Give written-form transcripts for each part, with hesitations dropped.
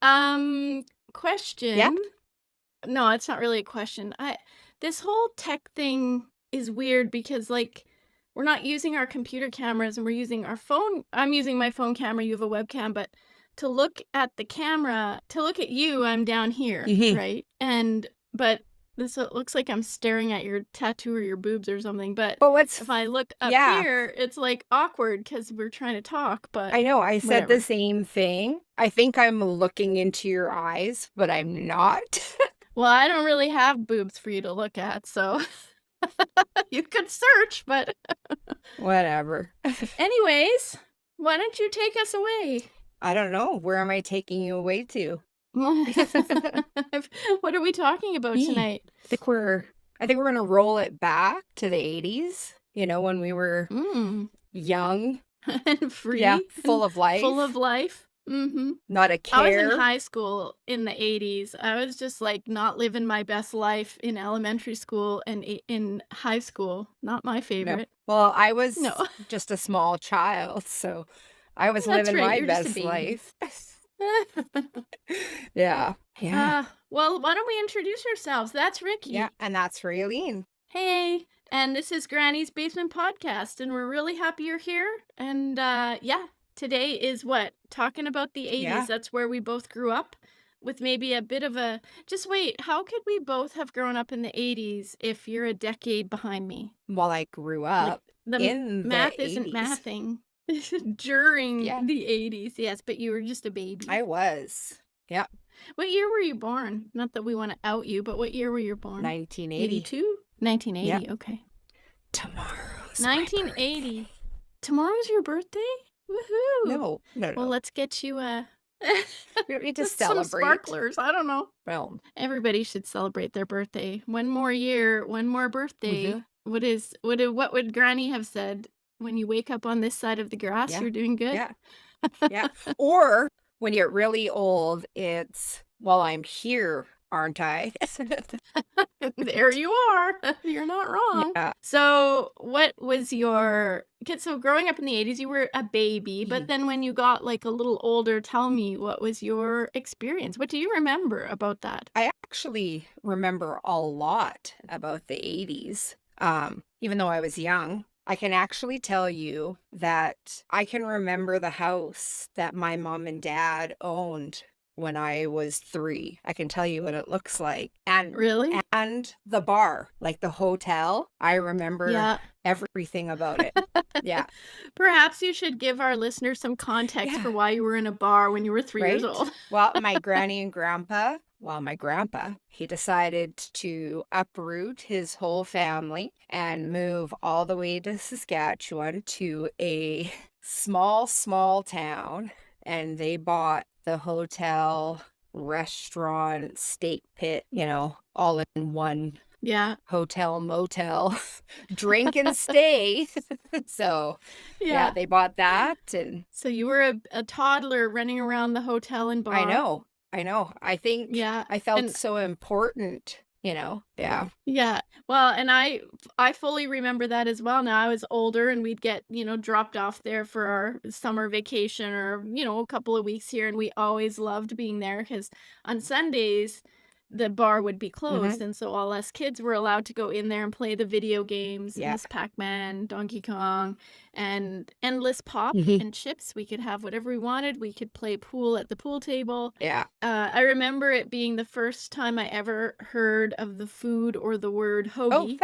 Um, Yeah. question. No, it's not really a question. This whole tech thing is weird because like we're not using our computer cameras and we're using our phone. I'm using my phone camera, you have a webcam, but to look at the camera, to look at you, I'm down here, Mhm. right? But this it looks like I'm staring at your tattoo or your boobs or something, but But what's if I look up yeah, here, it's like awkward because we're trying to talk, but I know, I said the whatever. same thing. I think I'm looking into your eyes, but I'm not. Well, I don't really have boobs for you to look at, so you could search, but Whatever. anyways, why don't you take us away? I don't know. Where am I taking you away to? What are we talking about Yeah. tonight? I think we're gonna roll it back to the 80s, when we were Mm. young. And Yeah, free full and of full of life, life. not a I was in care. high school in the 80s. I was just like not living my best life in elementary school and in high school. Not my No. favorite. Well, I No, was just a small child, so I was that's living right. my You're just a best baby. life. Yeah. Yeah. Well, why don't we introduce ourselves? That's Yeah, Ricki. and that's Raelene. Hey, and this is Granny's Basement Podcast, and we're really happy you're here. And yeah, today is what? Talking about the 80s. Yeah. That's where we both grew up with maybe a bit of a just wait, how could we both have grown up in the 80s if you're a decade behind me? While I grew Like up the in the math isn't 80s. mathing during Yeah, the 80s. Yes, but you were just a baby. I was. Yeah, What year were you born? Not that we want to out you, but what year were you born? 1980. 82? Yep. 1980. Okay. Tomorrow's my birthday. 1980. Tomorrow's your birthday? Woohoo! No, no, Well, no. let's get you We don't need to some celebrate. sparklers. I don't know. Well, Everybody should celebrate their birthday. One more year, one more mhm. birthday. What would Granny have said? When you wake up on this side of the grass, Yeah, you're doing good. yeah, yeah. Or when you're really old, it's, well, I'm here, aren't I? There you are. You're not wrong. Yeah. So, what was your okay, so growing up in the 80s, you were a baby, but Mhm. then when you got, like, a little older, tell me, what was your experience? What do you remember about that? I actually remember a lot about the 80s. Even though I was young, I can actually tell you that I can remember the house that my mom and dad owned when I was 3. I can tell you what it looks like. Really? And the bar, like the hotel, I remember Yeah. everything about it. Yeah. Perhaps you should give our listeners some context Yeah. for why you were in a bar when you were 3 years Right? old. Well, my grandpa, he decided to uproot his whole family and move all the way to Saskatchewan to a small, small town. And they bought the hotel, restaurant, steak pit, all in one Yeah. hotel, motel, drink and stay. So, yeah, Yeah. they bought that and So you were a toddler running around the hotel and I bar. know, I know. I think Yeah, I felt and so important, Yeah. yeah. Well, and I fully remember that as well. Now I was older and we'd get, dropped off there for our summer vacation or, a couple of weeks here and we always loved being there because on Sundays the bar would be Mhm. closed and so all us kids were allowed to go in there and play the video games, Yeah. Miss Pac-Man, Donkey Kong, and endless pop Mhm. and chips. We could have whatever we wanted. We could play pool at the pool table. Yeah. I remember it being the first time I ever heard of the food or the word Oh, hoagie,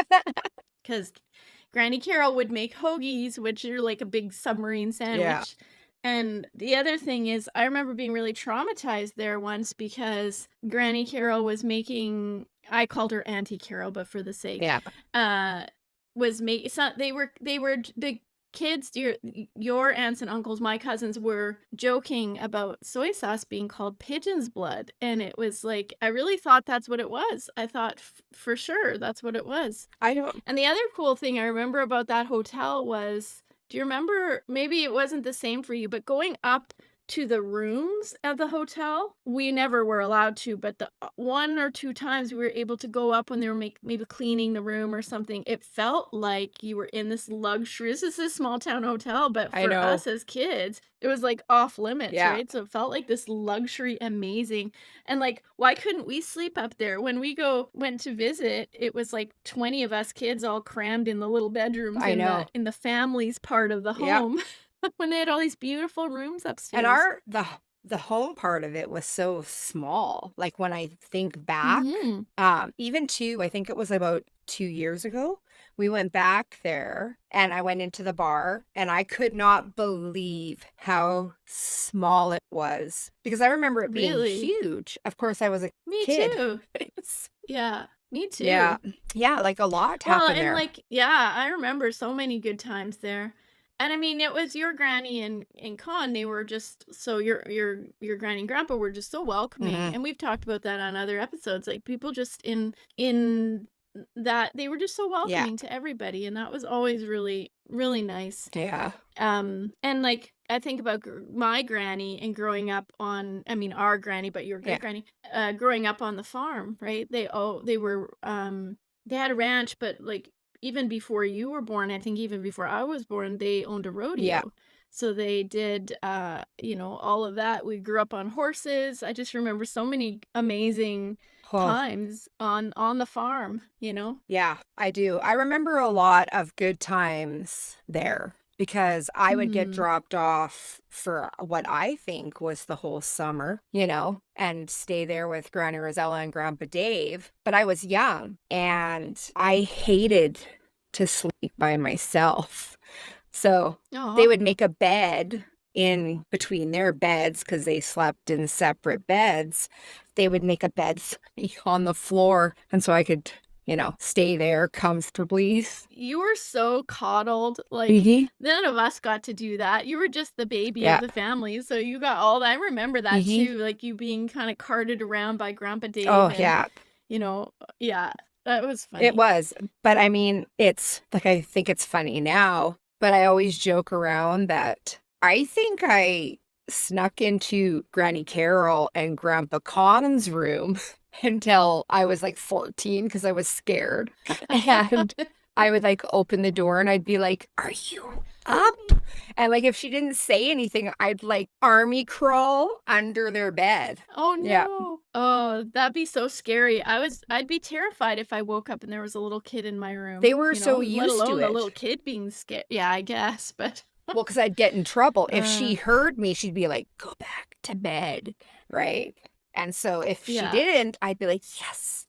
because Granny Carol would make hoagies, which are like a big submarine yeah. sandwich. And the other thing is, I remember being really traumatized there once because Granny Carol was making, I called her Auntie Carol, but for the sake, Yeah. uh, was make so they were the kids, your aunts and uncles, my cousins were joking about soy sauce being called pigeon's blood, and it was like I really thought that's what it was. I thought for sure that's what it was. I don't And the other cool thing I remember about that hotel was, do you remember, maybe it wasn't the same for you, but going up to the rooms at the hotel. We never were allowed to, but the 1 or 2 times we were able to go up when they were maybe cleaning the room or something, it felt like you were in this luxury, this is a small town hotel, but I for know. us as kids, it was, like, off limits, Yeah, right? So it felt like this luxury, amazing, and, like, why couldn't we sleep up there? When we went to visit, it was, like, 20 of us kids all crammed in the little bedrooms I know. in the families part of the Yeah. home. When they had all these beautiful rooms And upstairs. our the home part of it was so small. Like when I think back, Mhm. even to I think it was about 2 years ago, we went back there and I went into the bar and I could not believe how small it was because I remember it being Really? huge. Of course, I was a Me kid. too. Yeah, me Yeah. too. Yeah, like a lot Well, happened and, there. like yeah, I remember so many good times there. And I mean, it was your granny and Con, they were just so your granny and grandpa were just so welcoming, Mhm. and we've talked about that on other episodes, like, people just in that they were just so Yeah. welcoming to everybody, and that was always really, really nice. Yeah. And, like, I think about my granny and growing up on I mean, our granny, but your Yeah. great granny, growing up on the farm, right? They were, they had a ranch, but, like, even before you were born, I think even before I was born, they owned a Yeah. rodeo. So they did, all of that. We grew up on horses. I just remember so many amazing Oh. times on the farm, you know? Yeah, I do. I remember a lot of good times there because I would get Mhm. dropped off for what I think was the whole summer, and stay there with Granny Rosella and Grandpa Dave. But I was young and I hated to sleep by myself. So they Aw. would make a bed in between their beds because they slept in separate beds. They would make a bed for me on the floor. And so I could, stay there comfortably. You were so coddled, like, Mhm. none of us got to do that. You were just the baby of Yeah. the family, so you got all that I remember that Mhm. too, like, you being kinda carted around by Grandpa Dave Oh, and, yeah. yeah, that was It funny. was. But I mean, it's like I think it's funny now, but I always joke around that I think I snuck into Granny Carol and Grandpa Con's room until I was like 14 because I was scared. And I would like open the door and I'd be like, "Are you up?" And like if she didn't say anything, I'd like army crawl under their bed. Oh, Yeah. no. Oh, that'd be so scary. I'd be terrified if I woke up and there was a little kid in my room, They were so let used to alone the little it. kid being scared. Yeah, I guess, but, Well, because 'cause I'd get in trouble. If she uh, heard me, she'd be like, "Go back to bed," right? And so if she yeah. didn't, I'd be like, "Yes."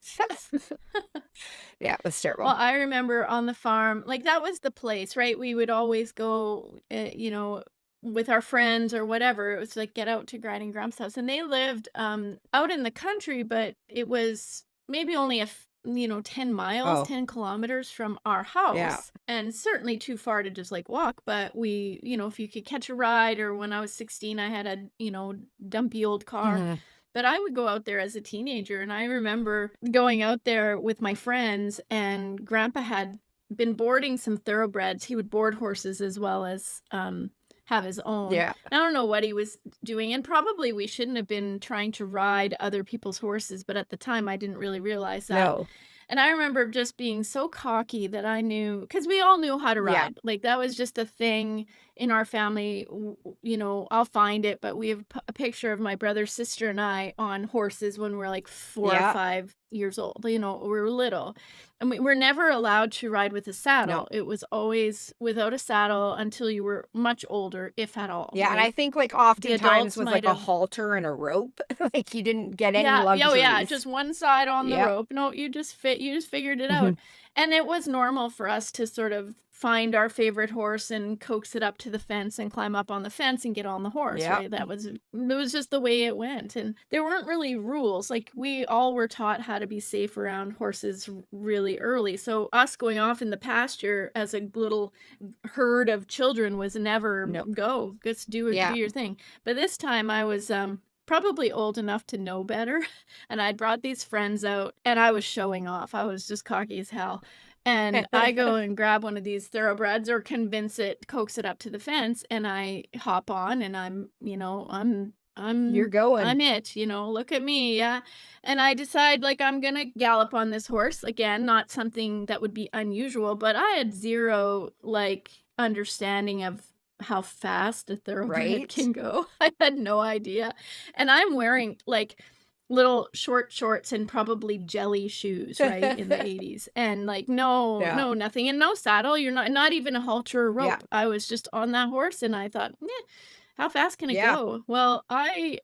Yeah, it was terrible. Well, I remember on the farm, like that was the place, right? We would always go, with our friends or whatever. It was like get out to Granny and Grandpa's house, and they lived out in the country, but it was maybe only 10 miles, Oh, 10 kilometers from our yeah. house, and certainly too far to just like walk. But if you could catch a ride, or when I was 16, I had a dumpy old car, Mhm. but I would go out there as a teenager, and I remember going out there with my friends, and grandpa had been boarding some thoroughbreds. He would board horses as well as, have his own. Yeah. I don't know what he was doing, and probably we shouldn't have been trying to ride other people's horses, but at the time, I didn't really realize that. No. And I remember just being so cocky that I knew, because we all knew how to Yeah. ride. Like, that was just a thing in our family. I'll find it, but we have a picture of my brother, sister, and I on horses when we're like 4 or Yeah. 5 years old. We were little. And we were never allowed to ride with a No. saddle. It was always without a saddle until you were much older, if at all, Yeah, and I right? think, like, The oftentimes adults with, might like, a have halter and a rope, like, you didn't get any yeah, yeah, oh, yeah, luxuries. just one side on the Yep. rope. No, you just figured it out. Mhm. And it was normal for us to sort of find our favorite horse and coax it up to the fence and climb up on the fence and get on the horse, Yep. right? It was just the way it went. And there weren't really rules. Like, we all were taught how to be safe around horses really early. So us going off in the pasture as a little herd of children was never No. go, just do Yeah. your thing. But this time I was probably old enough to know better, and I'd brought these friends out, and I was showing off. I was just cocky as hell. And I go and grab one of these thoroughbreds or convince it, coax it up to the fence, and I hop on and You're going. I'm it, look at me, yeah. And I decide like I'm gonna gallop on this horse. Again, not something that would be unusual, but I had zero like understanding of how fast a thoroughbred Right? can go. I had no idea. And I'm wearing like little short shorts and probably jelly shoes, right, in the 80s. And like Yeah. no nothing and no saddle. You're not even a halter or Yeah. rope. I was just on that horse and I thought, how fast can it Yeah. go? Well, I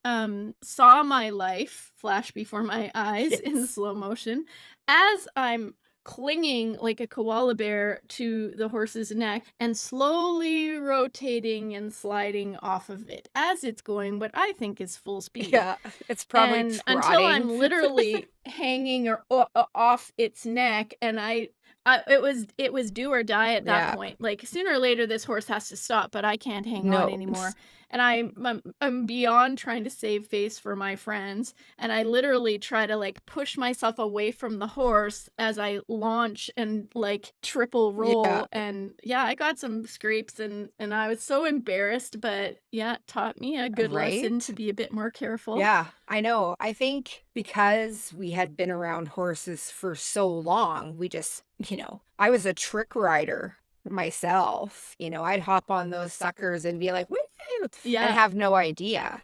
saw my life flash before my eyes in Yes. slow motion as I'm clinging like a koala bear to the horse's neck and slowly rotating and sliding off of it as it's going what I think is full speed. Yeah. It's probably And until trotting. I'm literally hanging or off its neck, and it was do or die at that Yeah. point. Like, sooner or later, this horse has to stop, but I can't hang on No. anymore. And I'm beyond trying to save face for my friends, and I literally try to, like, push myself away from the horse as I launch and, like, triple Yeah. roll, and, yeah, I got some scrapes, and I was so embarrassed, but, yeah, it taught me a good lesson Right? to be a bit more careful. Yeah, I know. I think because we had been around horses for so long, we just, I was a trick rider myself. I'd hop on those suckers and be like, "Woo," and Yeah. have no idea,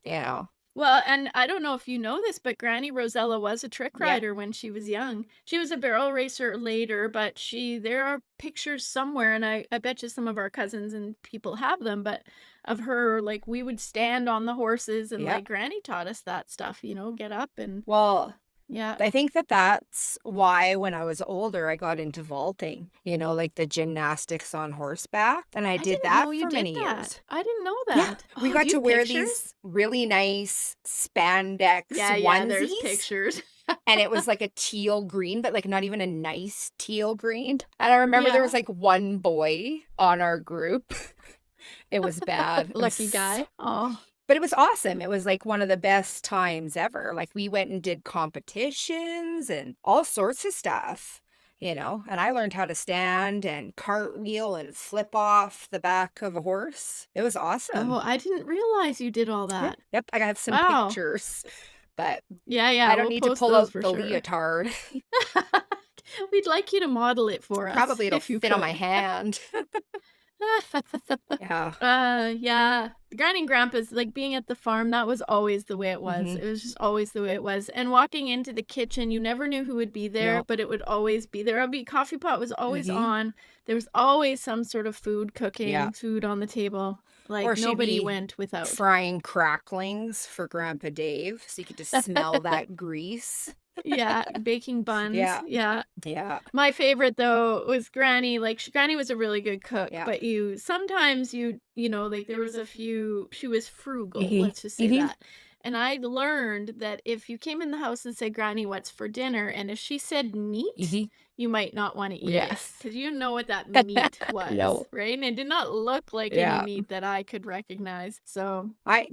you know. Well, and I don't know if you know this, but Granny Rosella was a trick Yep. rider when she was young. She was a barrel racer later, but there are pictures somewhere, and I bet you some of our cousins and people have them, but of her, like, we would stand on the horses and Yep. like Granny taught us that stuff, get up and Well, yeah. I think that that's why when I was older, I got into vaulting, like the gymnastics on horseback. And I I did didn't that know you for did many that. years. I didn't know Yeah, that. we Oh, do got you to have wear pictures? these really nice spandex Yeah, yeah, there's onesies. pictures. And it was like a teal green, but like not even a nice teal green. And I remember there was Yeah. like one boy on our group. It was bad. Lucky guy. Oh. But it was awesome. It was like one of the best times ever. Like we went and did competitions and all sorts of stuff, and I learned how to stand and cartwheel and flip off the back of a horse. It was Oh, awesome. I didn't realize you did all Yep. that. Yep. I have some Wow. pictures, but Yeah, yeah, I don't we'll need to post pull those out for the sure. leotard. We'd like you to model it for us Probably it'll if you fit on my could. hand. Yeah. Yeah. The Granny and Grandpa's, like, being at the farm, that was always the way it was. Hmm. It was just always the way it was, and walking into the kitchen, you never knew who would be there, No. but it would always be there. Coffee pot was always Hmm. on. There was always some sort of food Yeah. cooking, food on the table. Like, Or she'd nobody be went without. frying cracklings for Grandpa Dave, so you could just smell that grease. Yeah, baking buns, Yeah. yeah. Yeah. My favorite though was Granny, like, Granny was a really good cook, Yeah. but like, there was a few she was frugal, Mhm. let's just say Mhm. that, and I learned that if you came in the house and said, "Granny, what's for dinner?" and if she said meat, Mhm. you might not wanna eat it Yes. because you know what that meat was, No. right? And it did not look like any Yeah. meat that I could recognize, so, I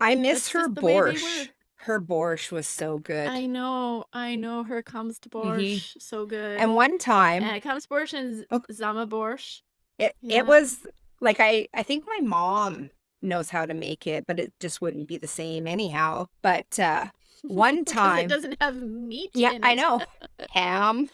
I miss that's her just the way they were. borscht. Her borscht was so good. I know, her Mhm. Kamsborscht, so good. And one time, And Kamsborscht and oh, Zammerborscht. it Yeah. was like I think my mom knows how to make it, but it just wouldn't be the same anyhow. But one Because it time, doesn't have meat yeah, in I it. know. Ham.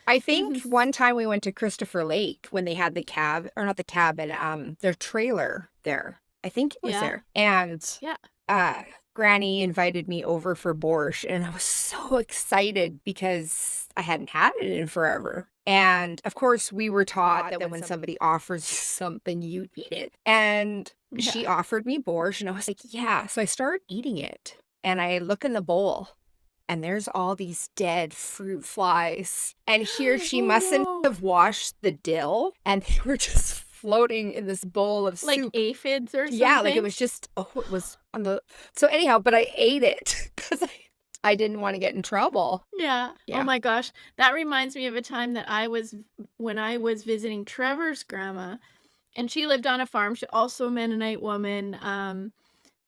I think Mhm. one time we went to Christopher Lake when they had the cab, or not the cabin, their trailer there. I think it was Yeah, there. And yeah. uh Granny invited me over for borscht, and I was so excited because I hadn't had it in forever. And of course, we were taught that when somebody offers you something, you eat it. And Yeah. she offered me borscht, and I was like, yeah. So I started eating it, and I look in the bowl, and there's all these dead fruit flies. And here she Oh, mustn't no. have washed the dill, and they were just floating in this bowl of Like soup. aphids or Yeah, like it something? was just, oh, it was on the. So anyhow, but I ate it because I didn't want to get in trouble. Yeah. Oh Yeah. my gosh. That reminds me of a time that when I was visiting Trevor's grandma, and she lived on a farm. She also a Mennonite woman.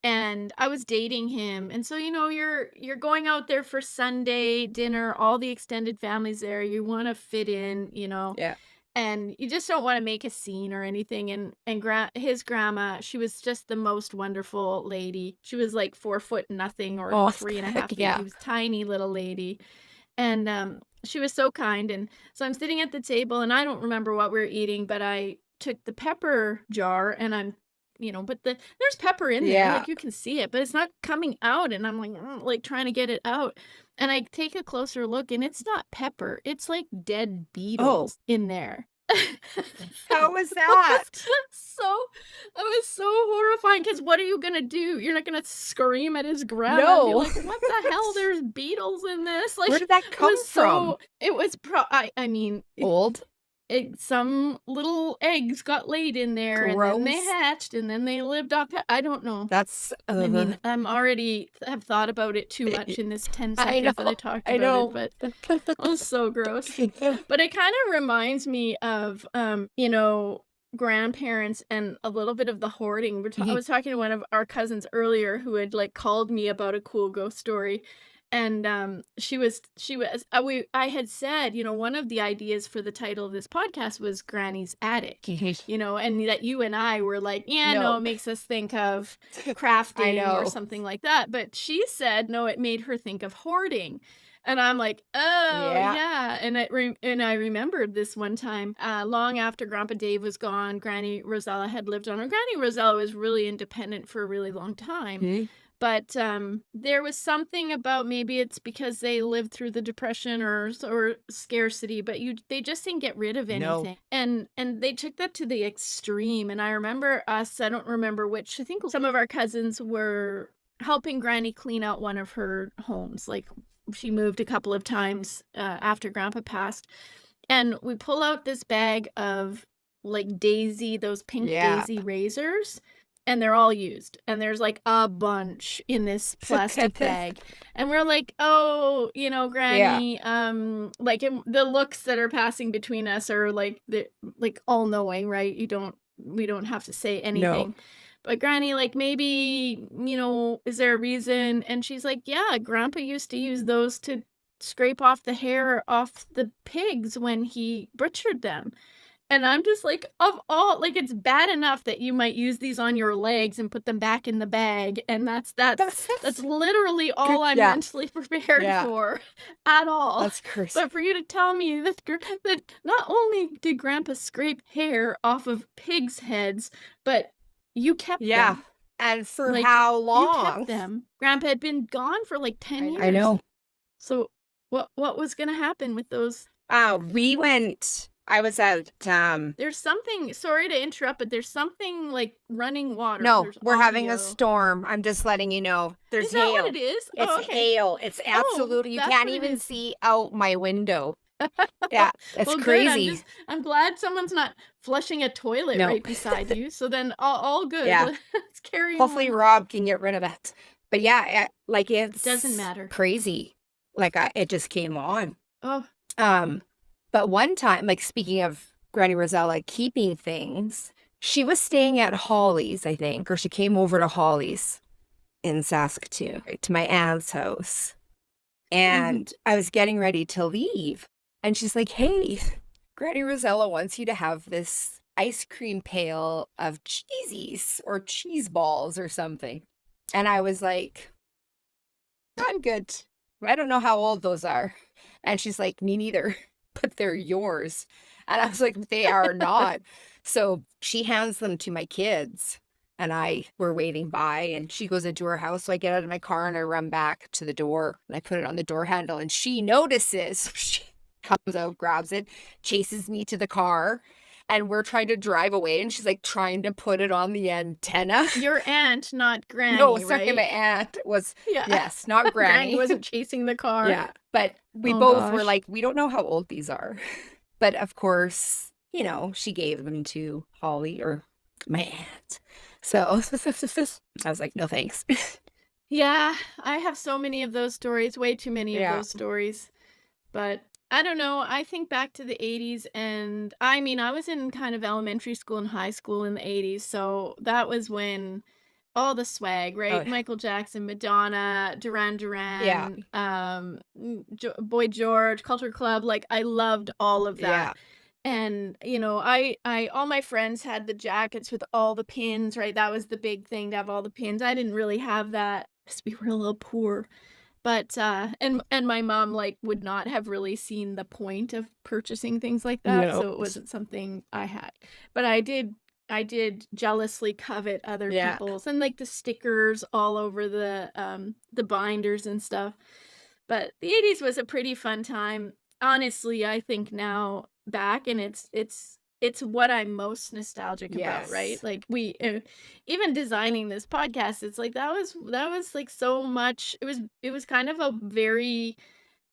and I was dating him, and so, you're going out there for Sunday dinner, all the extended family's there, you wanna fit in, Yeah. and you just don't wanna make a scene or anything, and his grandma, she was just the most wonderful lady. She was, like, 4 foot nothing or Oh, 3.5 feet. She yeah. was tiny little lady, and, she was so kind, and so I'm sitting at the table, and I don't remember what we were eating, but I took the pepper jar, and but there's pepper in there, Yeah. like, you can see it, but it's not coming out, and I'm like, like, trying to get it out, and I take a closer look, and it's not pepper, it's, like, dead Oh, beetles in there. how was It that? was so it was so horrifying. Because what are you gonna do? You're not gonna scream at his grandma and be No. like, "What the hell? There's beetles in this." Where Like, did that it come was from? so it was I mean, Old? some little eggs got laid in there, and then they Gross. hatched, and then they lived off I don't know. That's I mean, I'm already have thought about it too y much in this 10 I seconds that I know, talked I about it, know. but oh, so gross. But it kinda reminds me of, grandparents and a little bit of the hoarding. I Mhm. was talking to one of our cousins earlier who had, like, called me about a cool ghost story, and, I had said, one of the ideas for the title of this podcast was Granny's Attic, and that you and I were like, "Yeah, no, No. it makes us think of I crafting or know. something like that," but she said, "No, it made her think of hoarding." And I'm like, "Oh, Yeah. yeah," and I remembered this one time, long after Grandpa Dave was gone, Granny Rosella had lived on her. Granny Rosella was really independent for a really long time, Mhm. but, there was something about maybe it's because they lived through the depression or scarcity, but they just didn't get rid of No. anything, and they took that to the extreme, and I remember I don't remember which, I think some of our cousins were helping Granny clean out one of her homes, like, she moved a couple of times, after Grandpa passed, and we pull out this bag of, like, those pink Yeah. daisy razors, and they're all used, and there's, like, a bunch in this plastic bag, and we're like, "Oh, Yeah. Granny," like, the looks that are passing between us are, like, all-knowing, right? We don't have to say No. anything. But Granny, like, maybe, is there a reason? And she's like, "Yeah, Grandpa used to use those to scrape off the hair off the pigs when he butchered them." And I'm just like, of all like, it's bad enough that you might use these on your legs and put them back in the bag, and that's That's literally good. all I'm Yeah. mentally prepared Yeah. for at all. That's crazy. But for you to tell me that not only did grandpa scrape hair off of pigs' heads, but you kept Yeah. them. And for Like, how you kept long? them. Grandpa had been gone for, like, 10 I years. know. So, what was gonna happen with those? I was out, There's something, sorry to interrupt, but there's something like running water. no, There's we're having a audio. storm. I'm just letting you know. There's Is that what hail. it is? It's Oh, okay. hail. It's Oh, absolutely, you that's can't what it even is. see out my window. Yeah, it's Well, good. crazy. I'm glad someone's not flushing a toilet No. right beside you. So then all good. Yeah. Let's carry Hopefully on. Rob can get rid of it. But yeah, like Doesn't it's matter. crazy. Like it just came on. Oh, Um, but one time, like speaking of Granny Rosella keeping things, she was staying at Holly's, I think, or she came over to Holly's in Saskatoon, right, to my aunt's house. mhm. And I was getting ready to leave. And she's like, "Hey, Granny Rosella wants you to have this ice cream pail of cheesies or cheese balls or something." And I was like, "I'm good. I don't know how old those are." And she's like, "Me neither, but they're yours." And I was like, "They are not." So she hands them to my kids. And I were waiting by, and she goes into her house. So I get out of my car and I run back to the door and I put it on the door handle. And she notices, she comes out, grabs it, chases me to the car. And we're trying to drive away. And she's like trying to put it on the antenna. Your aunt, not No, Granny, sorry, my right? aunt was, Yeah. yes, not Granny Granny. wasn't chasing the car. Yeah. But we Oh both were gosh. like, we don't know how old these are. But of course, she gave them to Holly or my aunt. So I was like, no thanks. Yeah, I have so many of those stories, way too many of Yeah. those stories. But I don't know, I think back to the '80s, and I mean, I was in kind of elementary school and high school in the '80s, so that was when all the swag, Oh, right? Michael Jackson, Madonna, Duran yeah. Duran, Boy George, Culture Club, like, I loved all of that. Yeah. And, I all my friends had the jackets with all the pins, right? That was the big thing to have all the pins. I didn't really have that 'cause we were a little poor. But, and my mom, like, would not have really seen the point of purchasing things like that, No. so it wasn't something I had. But I did jealously covet other Yeah. people's and, like, the stickers all over the binders and stuff. But the '80s was a pretty fun time. Honestly, I think now back and it's what I'm most nostalgic about, right? Yes. Like, even designing this podcast, it's like that was, like, so much it was kind of a very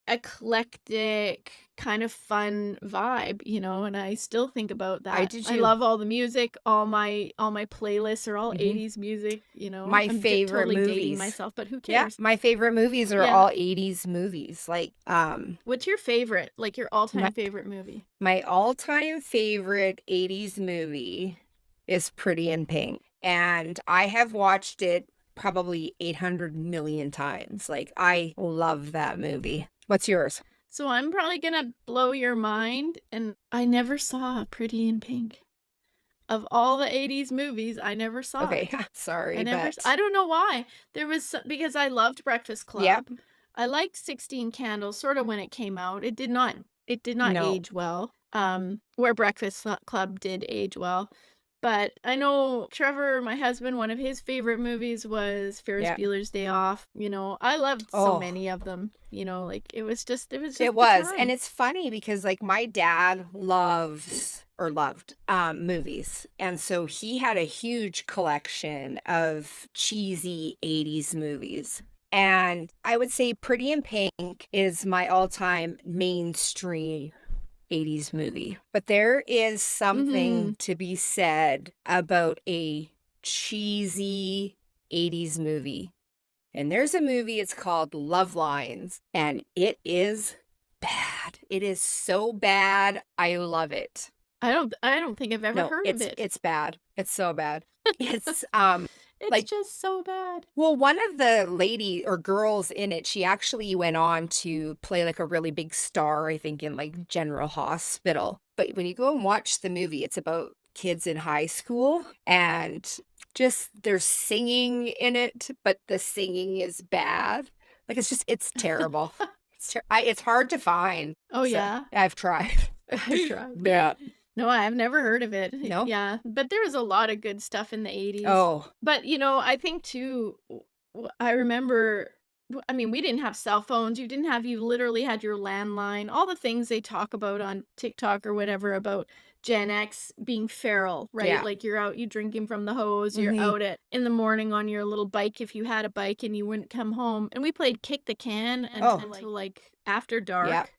eclectic, kind of fun vibe, and I still think about I that. do I too. love all the music, all my playlists are all Mhm. '80s music, My I'm favorite totally dating movies. myself, but who Yeah, cares? my favorite movies are Yeah. all 80s movies. Like, What's your favorite, like, your my all-time favorite movie? my all-time favorite 80s movie is Pretty in Pink, and I have watched it probably 800 million times. Like, I love that movie. What's yours? So I'm probably gonna blow your mind, and I never saw Pretty in Pink. Of all the '80s movies, I never saw Okay, it. sorry, but I don't know why. Because I loved Breakfast yep, Club. I liked 16 Candles sorta when it came out. It did not no, age well, where Club did age well. But I know Trevor, my husband, one of his favorite movies was Ferris yeah. Bueller's Day Off, I loved so Oh, many of them, like, it was just it the was, and time. it's funny because, like, my dad loves or loved, movies, and so he had a huge collection of cheesy 80s movies, and I would say Pretty in Pink is my all-time mainstream 80s movie, but there is something Mhm. to be said about a cheesy 80s movie, and there's a movie, it's called Love Lines, and it is bad. It is so bad, I love it. I don't think I've ever No, heard of it. it's bad. It's so bad. It's, It's like just so bad. well, one of the lady or girls in it, she actually went on to play, like, a really big star, I think, in, like, General Hospital. But when you go and watch the movie, it's about kids in high school, and just there's singing in it, but the singing is bad. Like, it's terrible. It's hard to find, Oh, so yeah? I've tried. I've tried. Yeah. No, I've never heard of it. No? Yeah, but there was a lot of good stuff in the '80s. Oh, But, I think too, I remember I mean, we didn't have cell phones, you literally had your landline, all the things they talk about on TikTok or whatever about Gen X being feral, right? yeah. Like, you're out, you drinking from the hose, you're Mhm. out in the morning on your little bike if you had a bike and you wouldn't come home, and we played kick the can Oh, until, like, after yeah. dark,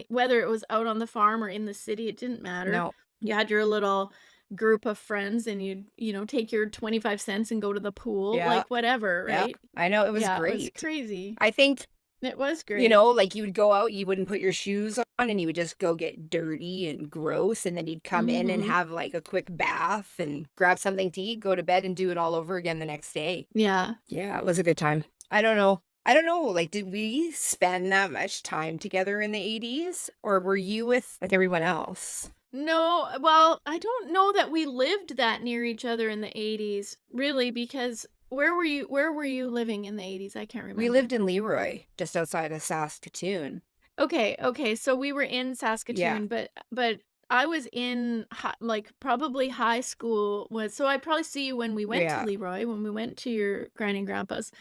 whether it was out on the farm or in the city, it didn't matter. No. You had your little group of friends and you'd take your 25 cents and go to the pool, Yeah. like, whatever, Yeah. right? I know, it was Yeah, it was great. crazy. I think It was great. like, you would go out, you wouldn't put your shoes on, and you would just go get dirty and gross, and then you'd come in and Mhm. have, like, a quick bath and grab something to eat, go to bed, and do it all over again the next day. Yeah. Yeah, it was a good time. I don't know, like, did we spend that much time together in the '80s, or were you with, like, everyone else? No, well, I don't know that we lived that near each other in the '80s, really, because where were you living in the '80s? I can't We remember. lived in Leroy, just outside of Saskatoon. Okay, so we were in Yeah, Saskatoon, but I was in like, probably high school was so I'd probably see you when we went to yeah. Leroy, when we went to your grand and grandpa's.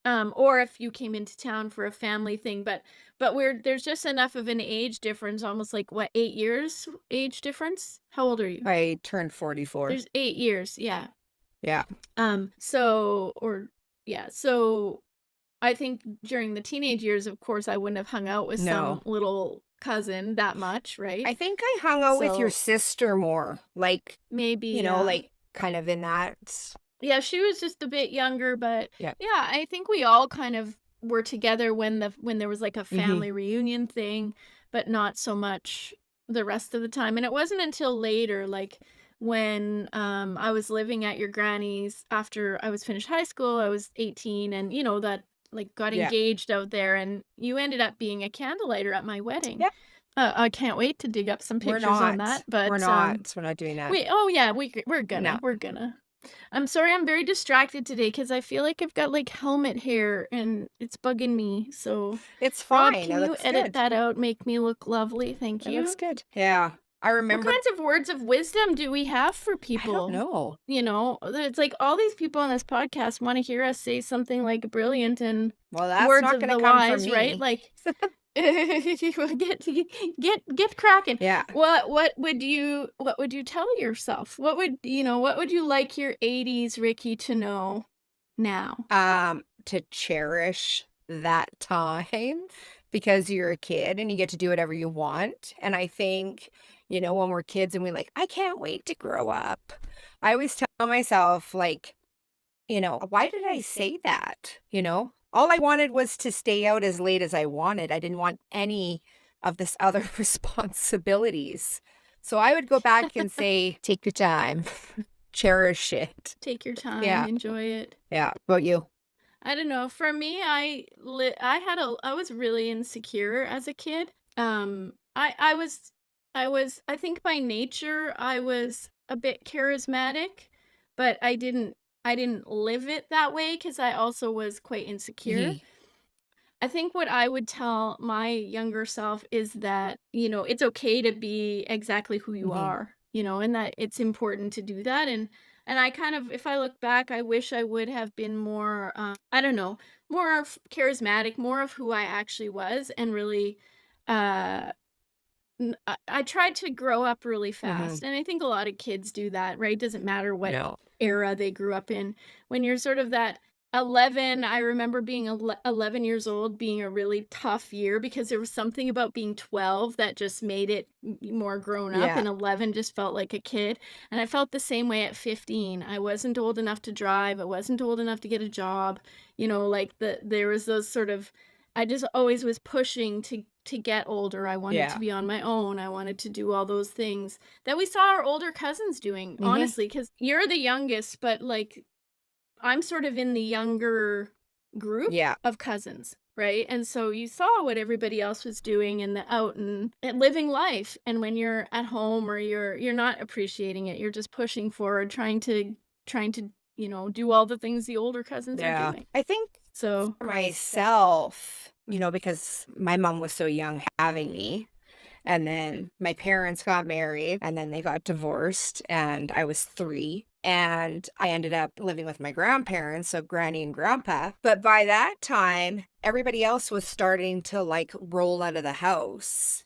Or if you came into town for a family thing, but there's just enough of an age difference, almost like, what, 8 years age difference? How old are you? I turned 44. There's 8 years, yeah. Yeah. So I think during the teenage years, of course, I wouldn't have hung out with No. some little cousin that much, I right? think I hung out with your So, sister more, like, maybe, yeah. like, kind of in that Yeah, she was just a bit younger, but yeah. yeah, I think we all kind of were together when there was like a Mhm. family reunion thing, but not so much the rest of the time. And it wasn't until later, like when I was living at your granny's after I was finished high school. I was 18 and that like got Yeah. engaged out there, and you ended up being a candlelighter at my wedding. Yeah. I can't wait to dig up some We're pictures on that. not. We're But not. We're not doing that. oh yeah, No. we're gonna. I'm sorry, I'm very distracted today because I feel like I've got like helmet hair and it's bugging me. So, It's Rob, fine. It can you looks edit good. that out? Make me look lovely. Thank It looks you. good. Yeah. I What remember. kinds of words of wisdom do we have for I don't people? know. It's like all these people on this podcast want to hear us say something like brilliant and Well, that's words not of going to the come from wise, right? me. Like get cracking. Yeah. What would you tell yourself? What would you like your 80s Ricki to know now? To cherish that time because you're a kid and you get to do whatever you want. And I think, when we're kids and we're like, I can't wait to grow up. I always tell myself, like, why did I say that? All I wanted was to stay out as late as I wanted. I didn't want any of this other responsibilities. So I would go back and say, take your time, cherish it. Take your time, Yeah. enjoy it. Yeah. What about you? I don't know. For me, I was really insecure as a kid. I think by nature I was a bit charismatic, but I didn't live it that way because I also was quite insecure. Ye- I think what I would tell my younger self is that, it's okay to be exactly who you mhm. are, and that it's important to do that. And I kind of, if I look back, I wish I would have been more, I don't know, more of charismatic, more of who I actually was, and really, uh, I tried to grow up really Mhm. fast. And I think a lot of kids do that, right? Doesn't matter what No. era they grew up in. When you're sort of that 11, I remember being 11 years old being a really tough year because there was something about being 12 that just made it more grown up, Yeah. and 11 just felt like a kid. And I felt the same way at 15. I wasn't old enough to drive, I wasn't old enough to get a job. Like there was those sort of, I just always was pushing to get older. I wanted to Yeah. be on my own. I wanted to do all those things that we saw our older cousins doing, Mhm. honestly, because you're the youngest, but like I'm sort of in the younger group Yeah. of cousins, right? And so you saw what everybody else was doing and out and living life. And when you're at home or you're not appreciating it, you're just pushing forward, trying to do all the things the older cousins are Yeah. doing. I think So for myself, because my mom was so young having me, and then my parents got married, and then they got divorced, and I was 3. And I ended up living with my grandparents, so granny and grandpa. But by that time, everybody else was starting to like roll out of the house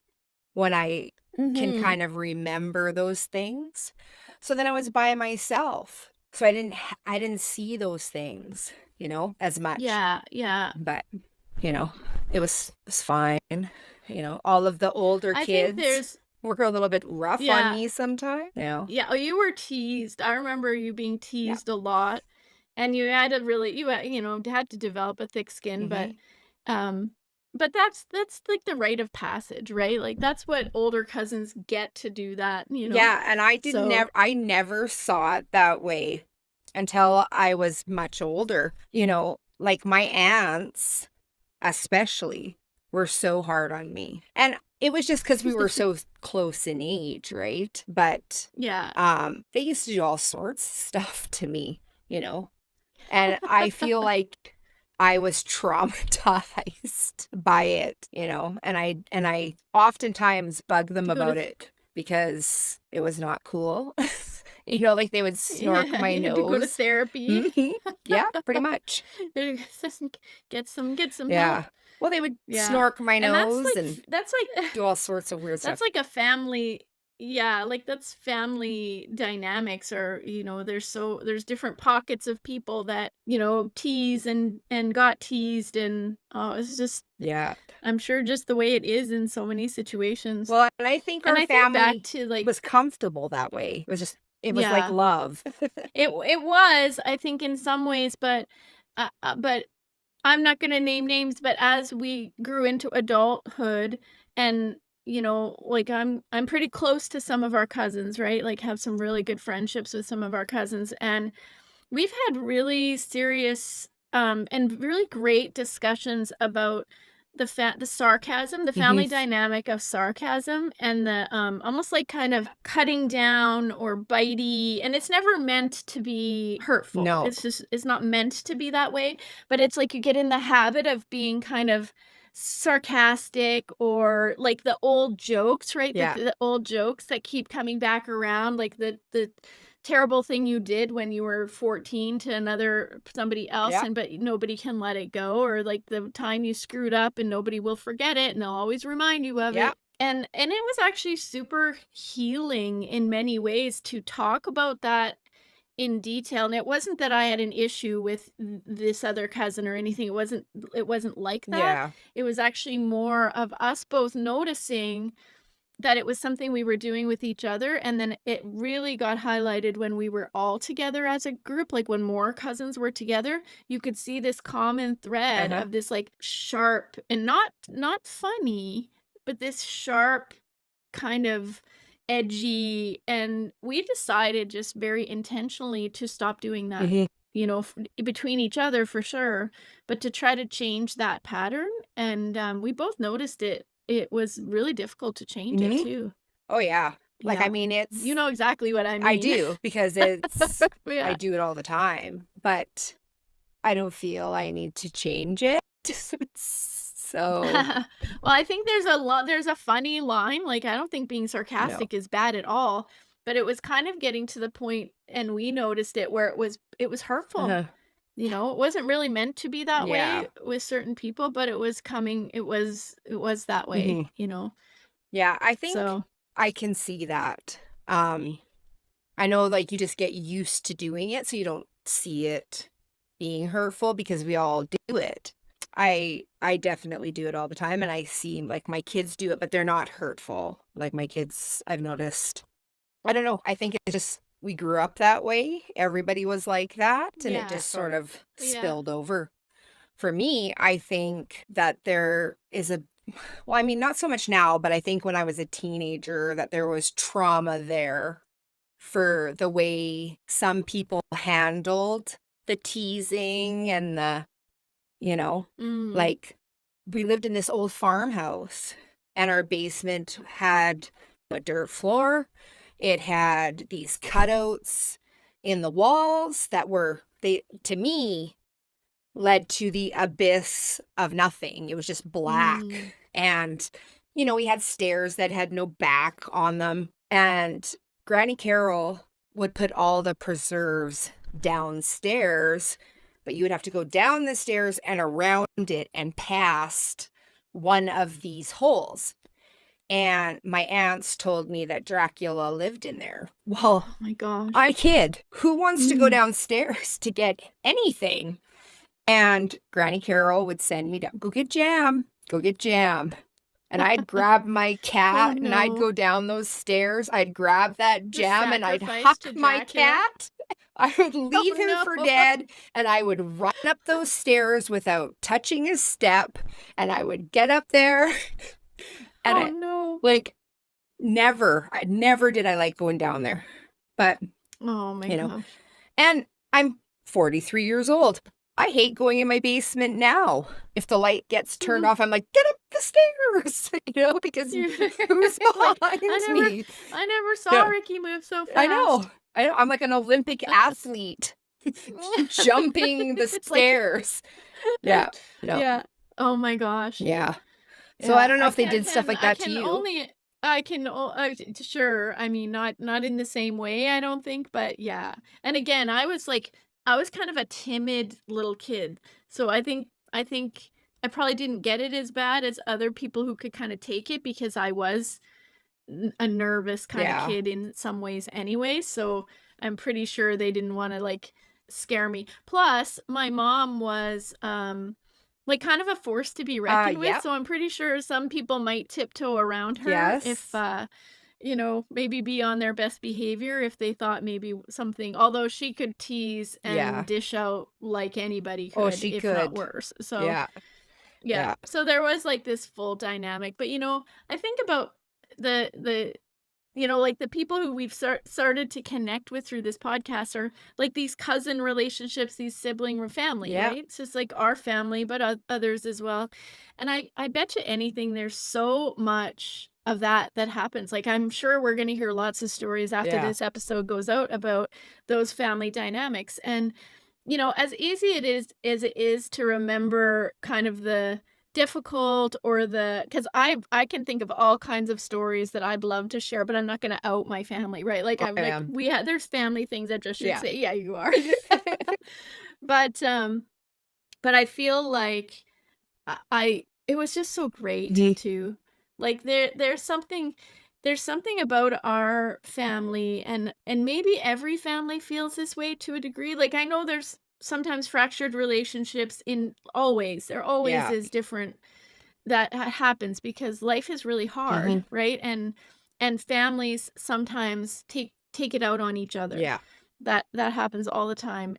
when I can mhm. kind of remember those things. So then I was by myself. So I didn't see those things, as much. Yeah, yeah. But, it was fine. All of the older I think kids there's were a little bit rough on yeah. me sometimes. Yeah, oh, you were teased. I remember you being Yeah. teased a lot, and you had to really had to develop a thick skin, but, Hmm. um but that's, like, the rite of passage, right? Like, that's what older cousins get to do that. Yeah, and So I never saw it that way until I was much older. Like my aunts especially were so hard on me. And it was just because we were so close in age, right? But yeah. they used to do all sorts of stuff to me, and I feel like I was traumatized by it, and I oftentimes bug them To go to about th it because it was not cool. Like they would snork yeah, my you had to go to nose. therapy. Mhm. Yeah, pretty much. Get some Yeah. help. Well, they would Yeah, snork my and nose and that's like do all sorts of weird that's stuff. like a family. Yeah, like, that's family dynamics, or, there's different pockets of people that, tease and got teased, and, oh, it's just Yeah. I'm sure just the way it is in so many situations. Well, and I think And our I think back family to, like was comfortable that way. It was like yeah, love. it was, I think, in some ways, but I'm not gonna name names, but as we grew into adulthood and, like I'm pretty close to some of our cousins, right? Like have some really good friendships with some of our cousins, and we've had really serious, and really great discussions about the sarcasm, the family Mhm. dynamic of sarcasm and the, almost like kind of cutting down or bitey, and it's never meant to be hurtful. No. It's not meant to be that way, but it's like you get in the habit of being kind of sarcastic or like the old jokes, right? Yeah. The old jokes that keep coming back around, like the terrible thing you did when you were 14 to somebody else, Yeah. and but nobody can let it go, or like the time you screwed up and nobody will forget it and they'll always remind you of Yeah. it. And it was actually super healing in many ways to talk about that in detail. And it wasn't that I had an issue with this other cousin or anything. It wasn't like that. Yeah. It was actually more of us both noticing that it was something we were doing with each other, and then it really got highlighted when we were all together as a group, like, when more cousins were together, you could see this common thread Uh-huh. of this, like, sharp and not funny, but this sharp, kind of edgy, and we decided just very intentionally to stop doing that, Mhm. between each other for sure, but to try to change that pattern, and, we both noticed it was really difficult to change it Mhm. too. Oh, yeah. Like, I Yeah. mean, You it's know exactly what I I mean. do because it's I Yeah. do it all the time, but I don't feel I need to change it. So, Well, I think there's a funny line, like, I don't think being no. sarcastic is bad at all, but it was kind of getting to the point, and we noticed it, where it was hurtful. Uh-huh. It wasn't really meant to be that Yeah. way with certain people, but it was that way, Mhm. you know? Yeah, I think So, I can see that. Um, I know, like, you just get used to doing it, so you don't see it being hurtful because we all do it. I definitely do it all the time, and I see, like, my kids do it, but they're not hurtful. Like, my kids, I've noticed I don't know, I think it's just we grew up that way, everybody was like that, and it yeah. just sort of Yeah. spilled over. For me, I think that there is a well, I mean, not so much now, but I think when I was a teenager that there was trauma there for the way some people handled the teasing and you know, Mm. like, we lived in this old farmhouse, and our basement had a dirt floor. It had these cutouts in the walls that were they to me, led to the abyss of nothing. It was just Mm. black, and, we had stairs that had no back on them, and Granny Carol would put all the preserves downstairs, but you would have to go down the stairs and around it and past one of these holes, and my aunts told me that Dracula lived in there. Well, Oh my gosh. I kid. Who wants to go Mm. downstairs to get anything? And Granny Carol would send me down, "Go get jam, go get jam." And I'd grab my Oh, cat and I'd no. go down those stairs. I'd grab that The jam and I'd sacrifice huck to my Dracula? cat. I would Oh, leave him for no. dead and I would run up those stairs without touching a step. And I would get up there and Oh, I, no. like, never did I like going down there. But, Oh my you know, gosh. and I'm 43 years old. I hate going in my basement now. If the light gets turned Mhm. off, I'm like, "Get up the stairs," because You're who's you're like, behind me? I never saw Yeah, Ricky move so I know. fast." I'm like an Olympic athlete jumping the It's like stairs. Yeah, no, yeah. Oh my gosh. yeah. So I Yeah, don't know if they did stuff like I that to can you. only I can o sure, I mean, not in the same way, I don't think, but yeah. And again, I was kind of a timid little kid, so I think I probably didn't get it as bad as other people who could kinda take it because I was n a nervous kinda Yeah. kid in some ways anyway, so I'm pretty sure they didn't wanna, like, scare me. Plus, my mom was, like, kind of a force to be reckoned with, Yep. so I'm pretty sure some people might tiptoe around her if, Yes. maybe be on their best behavior if they thought maybe something, although she could tease and Yeah. dish out like anybody Oh, could, she if not could. worse. So, Yeah. yeah. Yeah. So there was, like, this full dynamic, but, I think about the like the people who we've started to connect with through this podcast are like these cousin relationships, these sibling family, Yeah. right? It's just like our family, but others as well. And I bet you anything, there's so much of that happens. Like I'm sure we're going to hear lots of stories after Yeah. this episode goes out about those family dynamics. And as easy it is as it is to remember kind of the difficult or because I can think of all kinds of stories that I'd love to share, but I'm not gonna out my family, right? Like, Oh, I'm I like, am. there's family things I just should Yeah. say, "Yeah, you are." But, I feel like I it was just so great Mhm. to like, there's something about our family, and maybe every family feels this way to a degree. Like, I know there's sometimes fractured relationships there always Yeah. is different that happens because life is really hard, Mhm. right? And families sometimes take it out on each other. Yeah. That happens all the time.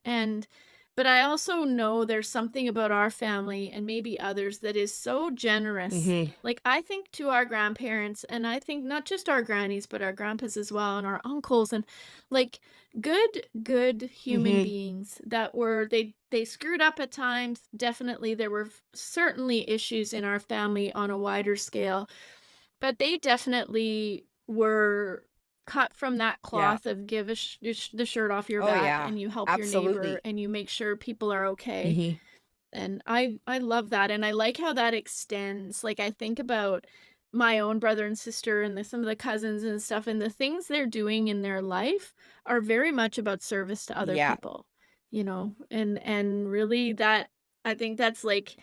But I also know there's something about our family and maybe others that is so generous. Mhm. Like I think to our grandparents, and I think not just our grannies but our grandpas as well, and our uncles, and like good human Mhm. beings that were they screwed up at times. Definitely there were certainly issues in our family on a wider scale, but they definitely were cut from that Yeah. cloth of give the shirt off your Oh, back, yeah. and you help your neighbor Absolutely. and you make sure people are okay. Mhm. And I love that, and I like how that extends. Like, I think about my own brother and sister and some of the cousins and stuff, and the things they're doing in their life are very much about service to other Yeah. people, and really that I think that's like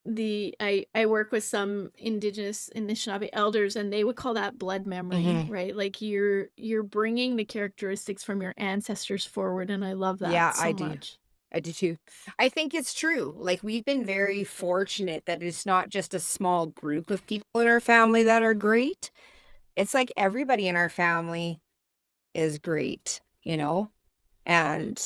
I work with some indigenous Anishinaabe elders, and they would call that blood memory, Mhm. right? Like you're bringing the characteristics from your ancestors forward, and I love that Yeah, I so do. much. I do too. I think it's true. Like, we've been very fortunate that it's not just a small group of people in our family that are great. It's like everybody in our family is great, you know? And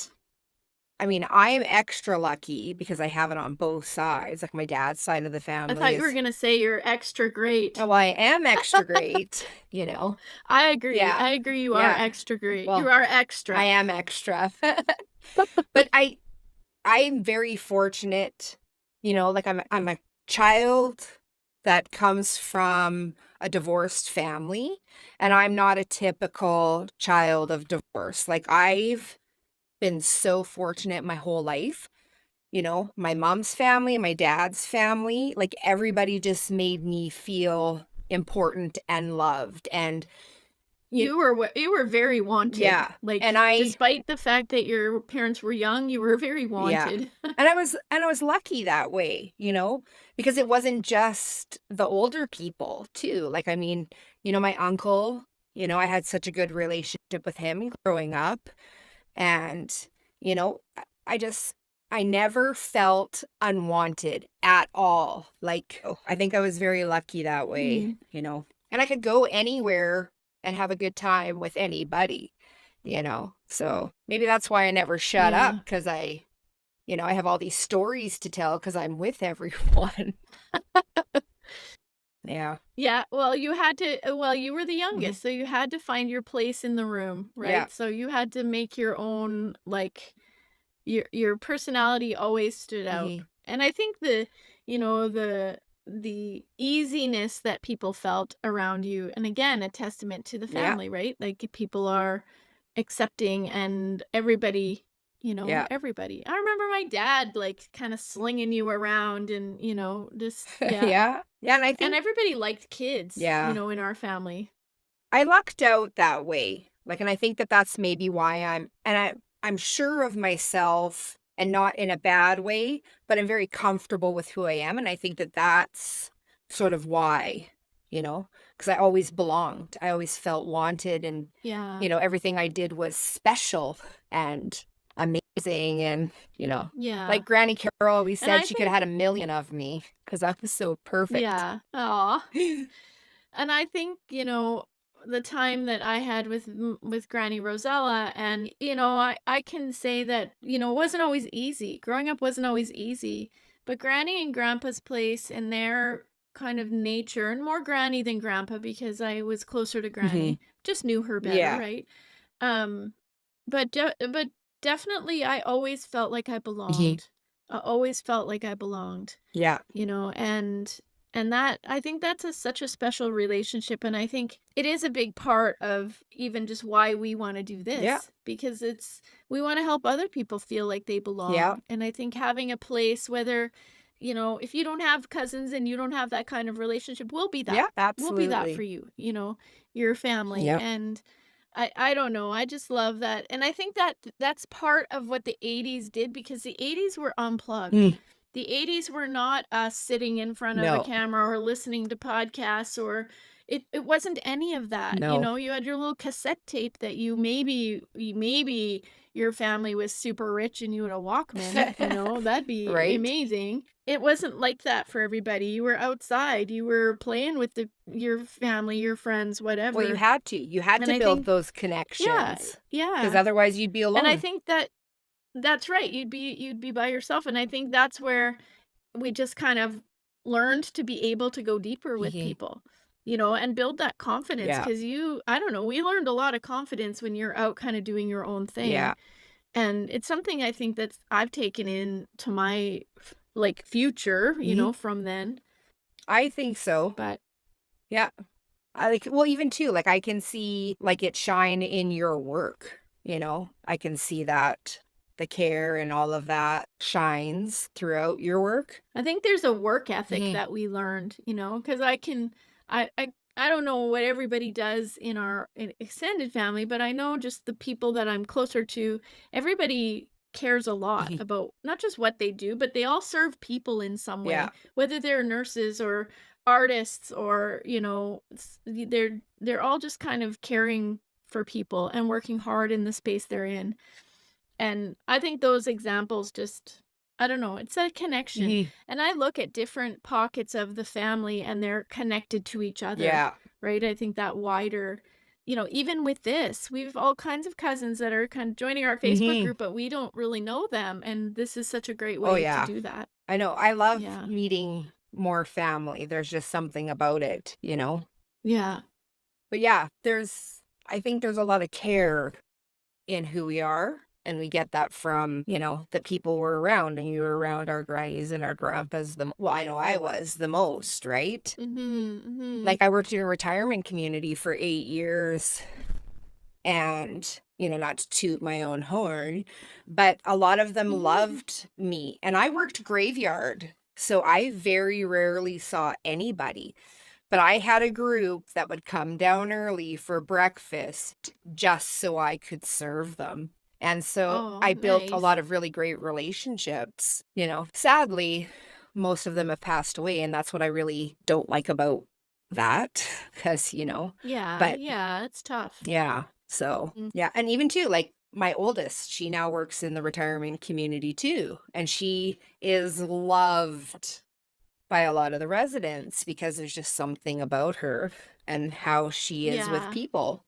I mean, I'm extra lucky because I have it on both sides. Like, my dad's side of the I family thought you were is, gonna say you're extra great. oh, I am extra great, you know? I agree. Yeah. I agree you are Yeah. extra great. You Well, are I extra. am extra. But I'm very fortunate, like I'm a child that comes from a divorced family, and I'm not a typical child of divorce. Like, I've been so fortunate my whole life. My mom's family, my dad's family, like everybody just made me feel important and loved. And you You were very wanted. yeah. And Like, despite the fact that your parents were young, you were very yeah. wanted. And I was lucky that way, because it wasn't just the older people too. Like, I mean, my uncle, I had such a good relationship with him growing up. And, I never felt unwanted at all. Like, I think I was very lucky that way. And I could go anywhere and have a good time with anybody. So maybe that's why I never shut up Yeah. because I have all these stories to tell because I'm with everyone. Yeah. Yeah, well, you were the Mhm. youngest, so you had to find your place in the room, Yeah. right? So you had to make your own, like, your personality always stood out. Mhm. And I think the easiness that people felt around you, and again, a testament to the Yeah. family, right? Like people are accepting, and Yeah. everybody. I remember my dad like kind of slinging you around, and just yeah. Yeah. Yeah, and I And think everybody liked kids, yeah. in our family. I lucked out that way. Like, and I think that that's maybe why I'm sure of myself and not in a bad way, but I'm very comfortable with who I am, and I think that that's sort of why, because I always belonged. I always felt wanted, and Yeah. everything I did was special and amazing, and Yeah. like Granny Carol always And said I she could have think had a million of me because I was so perfect. yeah. Aw. And I think, the time that I had with Granny Rosella, and I can say that, it wasn't always easy. Growing up wasn't always easy, but Granny and Grandpa's place and their kind of nature, and more granny than grandpa because I was closer to Mhm. granny. Just knew her better, Yeah. right? Um, but definitely I always felt like I Mhm. belonged. I always felt like I belonged, Yeah. you know, and that I think that's such a special relationship, and I think it is a big part of even just why we want to do Yeah. this because we want to help other people feel like they Yeah. belong. And I think having a place, whether, you know, if you don't have cousins and you don't have that kind of relationship, we'll be that. Yeah. We'll be that for Absolutely. you, you know, your family. Yep. And I don't know, I just love that, and I think that that's part of what the '80s did because the '80s were unplugged. Mm. The '80s were not us sitting in front of a No. camera or listening to podcasts or it wasn't any of that, you No. know, you had your little cassette tape that maybe your family was super rich and you had a Walkman, you know, that'd be Right? amazing. It wasn't like that for everybody, you were outside, you were playing with your family, your friends, Well, you whatever, had to. You had and to I build think those yeah, connections because yeah, otherwise you'd be and I alone. think that that's right, you'd be by yourself, and I think that's where we just kind of learned to be able to go deeper with Mhm. people, you know, and build that confidence. Yeah. Because I don't know, we learned a lot of confidence when you're out kinda doing your own thing, Yeah. and it's something I think that's I've taken into my like, future, you Mhm. know, from then, I think so. but Yeah. I like well, even too, like, I can see, like, it shine in your work, you know? I can see that the care and all of that shines throughout your work. I think there's a work ethic Mhm. that we learned, you know, because I don't know what everybody does in our extended family, but I know just the people that I'm closer to, everybody cares a lot Mhm. about not just what they do, but they all serve people in some Yeah. way, whether they're nurses or artists or, you know, they're all just kind of caring for people and working hard in the space they're in. And I think those examples just I don't know, it's a connection. Mhm. And I look at different pockets of the family and they're connected to each other, Yeah. right? I think that wider, you know, even with this, we've all kinds of cousins that are kind of joining our Facebook Mhm. group, but we don't really know them. And this is such a great Oh, way to yeah. do that. I know. I love Yeah. meeting more family. There's just something about it, you know? Yeah. But yeah, I think there's a lot of care in who we are. And we get that from, the people we're around. And you were around our grannies and our grandpas. Well, I know I was the most, right? Mhm. Mhm. Like I worked in a retirement community for 8 years. And, not to toot my own horn, but a lot of them loved me. And I worked graveyard. So I very rarely saw anybody. But I had a group that would come down early for breakfast just so I could serve them. And so Oh, I built a nice. lot of really great relationships. Sadly, most of them have passed away. And that's what I really don't like about that. Because, Yeah. but Yeah. It's tough. yeah. So, Mm. yeah. And even too, like my oldest, she now works in the retirement community too. And she is loved by a lot of the residents because there's just something about her and how she is with Yeah. people.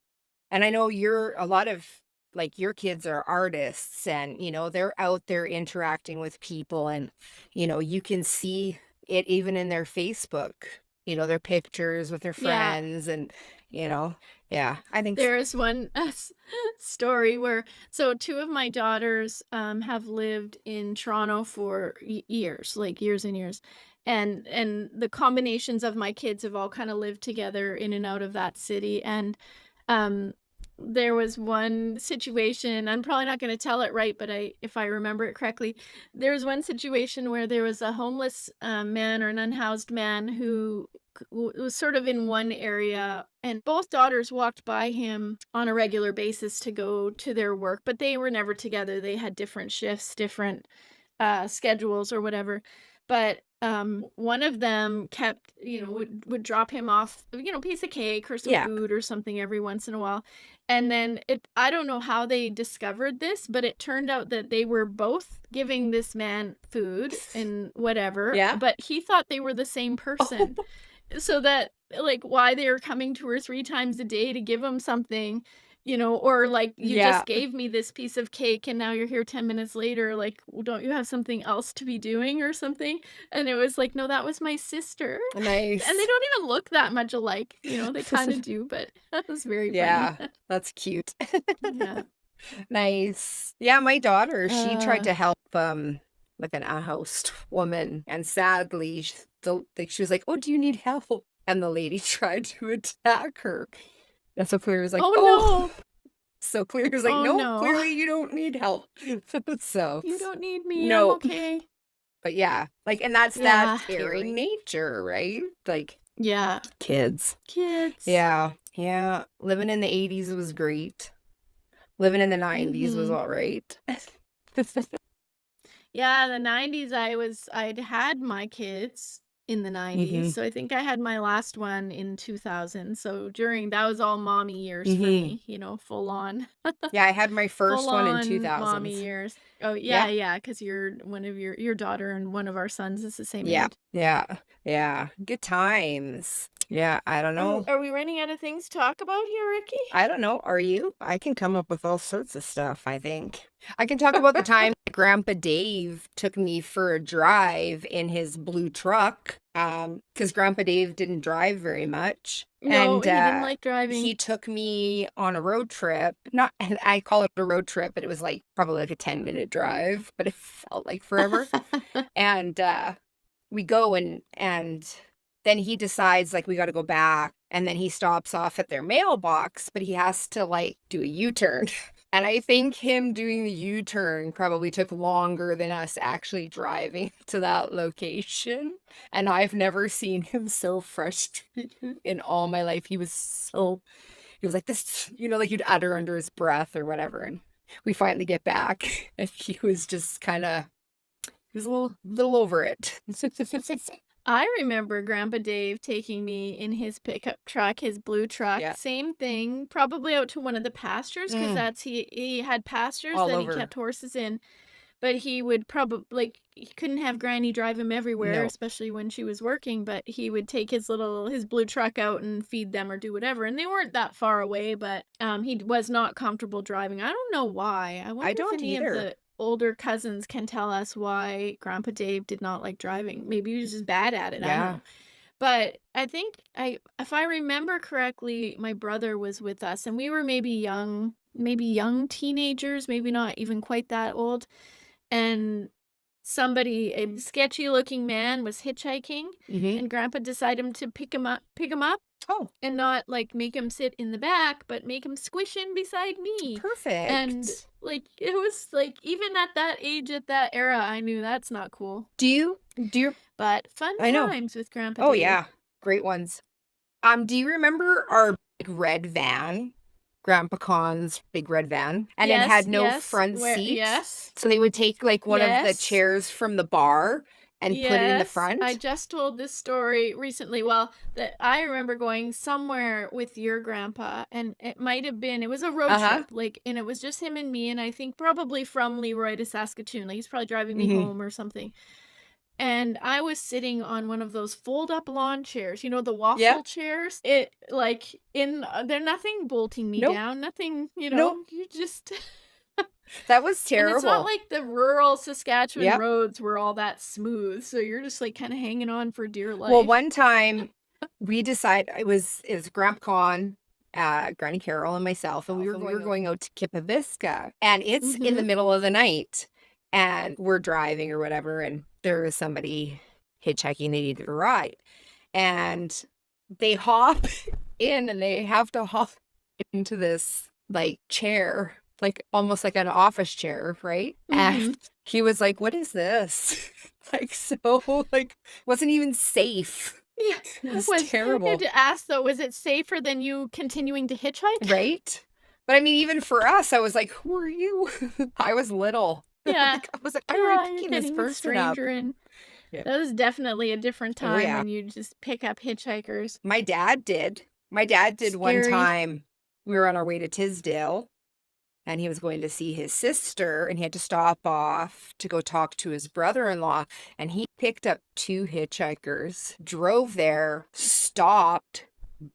And I know a lot of like your kids are artists and, they're out there interacting with people and, you can see it even in their Facebook, their pictures with their Yeah. friends and, yeah, I think, There's one story where so 2 of my daughters, have lived in Toronto for years, like years and years, and the combinations of my kids have all kinda lived together in and out of that city, and, um, there was one situation, I'm probably not gonna tell it right, but if I remember it correctly, there was one situation where there was a homeless, man or an unhoused man who was sort of in one area, and both daughters walked by him on a regular basis to go to their work, but they were never together. They had different shifts, different schedules or whatever. But one of them kept, you know, would drop him off, you know, piece of cake or some yeah. food or something every once in a while. And then I don't know how they discovered this, but it turned out that they were both giving this man food and whatever, Yeah. but he thought they were the same person. So that like, why they were coming 2 or 3 times a day to give him something, or like you Yeah. just gave me this piece of cake and now you're here 10 minutes later, like, "Well, don't you have something else to be doing or something?" And it was like, "No, that was my sister." And they Nice. don't even look that much alike, they kind of do, but that was very funny. Yeah, that's cute. Yeah. Nice. Yeah, my daughter, she tried Uh, to help like an unhoused woman, and sadly, she was like, "Oh, do you need help?" And the lady tried to attack her. And so Claire was like, oh "Oh." no. So Claire was like, Oh "No, no. clearly you don't need help." So, You don't need me. I'm no. okay. But yeah, like, and that's that Yeah. caring nature, right? Like, Yeah. kids. Kids. Yeah, yeah. Living in the 80s was great. Living in the 90s was Mhm. all right. Yeah, the 90s, I'd had my kids in the 90s, Mhm. so I think I had my last one in 2000, so that was all mommy years for Mhm. me, full on Yeah, I had my full first one in on mommy 2000s. years. Oh, yeah, Yeah. yeah, because your daughter and one of our sons is the same Yeah. age. Yeah. Yeah. Good times. Yeah, I don't know. Are we running out of things to talk about here, Ricky? I don't know. Are you? I can come up with all sorts of stuff, I think. I can talk about the time that Grandpa Dave took me for a drive in his blue truck. Because Grandpa Dave didn't drive very much. No, And he didn't like driving. he took me on a road trip. Not, and I call it a road trip, but it was like probably like a 10-minute drive, but it felt like forever. And we go and then he decides like we got to go back, and then he stops off at their mailbox, but he has to like do a U-turn. And I think him doing the U-turn probably took longer than us actually driving to that location. And I've never seen him so frustrated in all my life. He was like this, like you'd utter under his breath or whatever. And we finally get back and he was just kind of, he was a little over it. I remember Grandpa Dave taking me in his pickup truck, his blue truck. Yeah. Same thing, probably out to one of the pastures because Mm, he had pastures all that he over. kept horses in. But he would probably like he couldn't have Granny drive him everywhere, No. especially when she was working. But he would take his blue truck out and feed them or do whatever. And they weren't that far away, but he was not comfortable driving. I don't know why. I I wonder if don't any of either. the older cousins can tell us why Grandpa Dave did not like driving. Maybe he was just bad at it. I don't Yeah. know. But I think if I remember correctly, my brother was with us and we were maybe young teenagers, maybe not even quite that old. And a sketchy looking man was hitchhiking Hmm. and grandpa decided to pick him up Oh, and not like make him sit in the back, but make him squish in beside me. And perfect. like it was like even at that age, at that era, I knew that's not cool. Do you, But fun I know. times with Grandpa Oh, Dave. yeah. Great ones. Do you remember our big red van? Grandpa Con's big red van, and it Yes, had no yes, front where seat. yes, So they would take like one of the yes. chairs from the bar and put it in the Yes, I front. just told this story recently. Well, that I remember going somewhere with your grandpa, and it was a road Uh-huh. trip, like, and it was just him and me, and I think probably from Leroy to Saskatoon. Like, he's probably driving me Hmm. home or something. And I was sitting on one of those fold up lawn chairs, the Yeah. waffle chairs. It like they're nothing bolting me Nope. down, nothing, Nope. you just That was And it's not terrible. like the rural Saskatchewan Yep. roads were all that smooth, so you're just, like, kinda hanging on for dear Well, life. one time we decided it was Grandpa Con, Granny Carol and myself, and we were going out to Kipaviska, and it's in the Mhm. middle of the night, and we're driving or whatever, and there was somebody hitchhiking, they needed a ride, and they hop in, and they have to hop into this like chair, like almost like an office chair, right? And Mhm. he was like, "What is this?" Like, so like wasn't even safe. Yeah. It was I had terrible, to ask, though, was it safer than you continuing to hitchhike? right? But I mean, even for us, I was like, "Who are you?" I was little. Yeah. Like, I was like, "I'm already Yeah, you're picking this getting a person up." stranger in. Yeah. That was definitely a different Oh time yeah. when you just pick up hitchhikers. My dad did. My dad did one Scary. time. We were on our way to Tisdale, and he was going to see his sister, and he had to stop off to go talk to his brother-in-law, and he picked up two hitchhikers, drove there, stopped,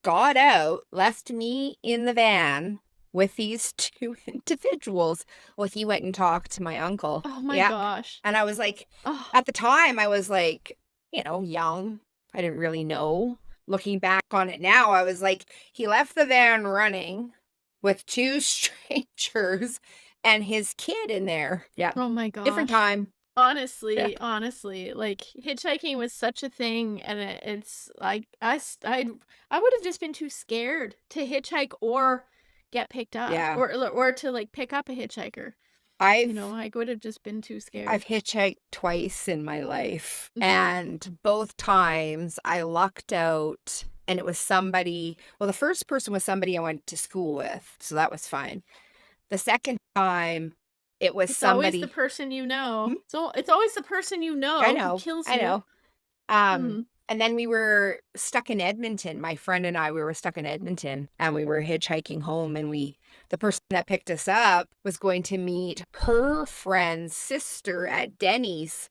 got out, left me in the van, with these two individuals. Well, he went and talked to my uncle. Oh my Yeah. gosh. And I was like, Oh, at the time, I was like, young. I didn't really know. Looking back on it now, I was like, he left the van running with two strangers and his kid in there. Yeah. oh my Different gosh. time. Yeah. Honestly, like hitchhiking was such a thing, and it's like I would have just been too scared to hitchhike or get picked up, Yeah. or to like pick up a hitchhiker. I've I would have just been too I've scared. hitchhiked twice in my life, Mhm. and both times I lucked out, and it was somebody, well, the first person was somebody I went to school with, so that was fine. The second time, it was It's always the somebody. person you know. Hmm? So it's always the person you I know who know, kills I you. know. Um, Mhm. and then we were stuck in Edmonton. My friend and I, we were stuck in Edmonton, and we were hitchhiking home, and the person that picked us up was going to meet her friend's sister at Denny's.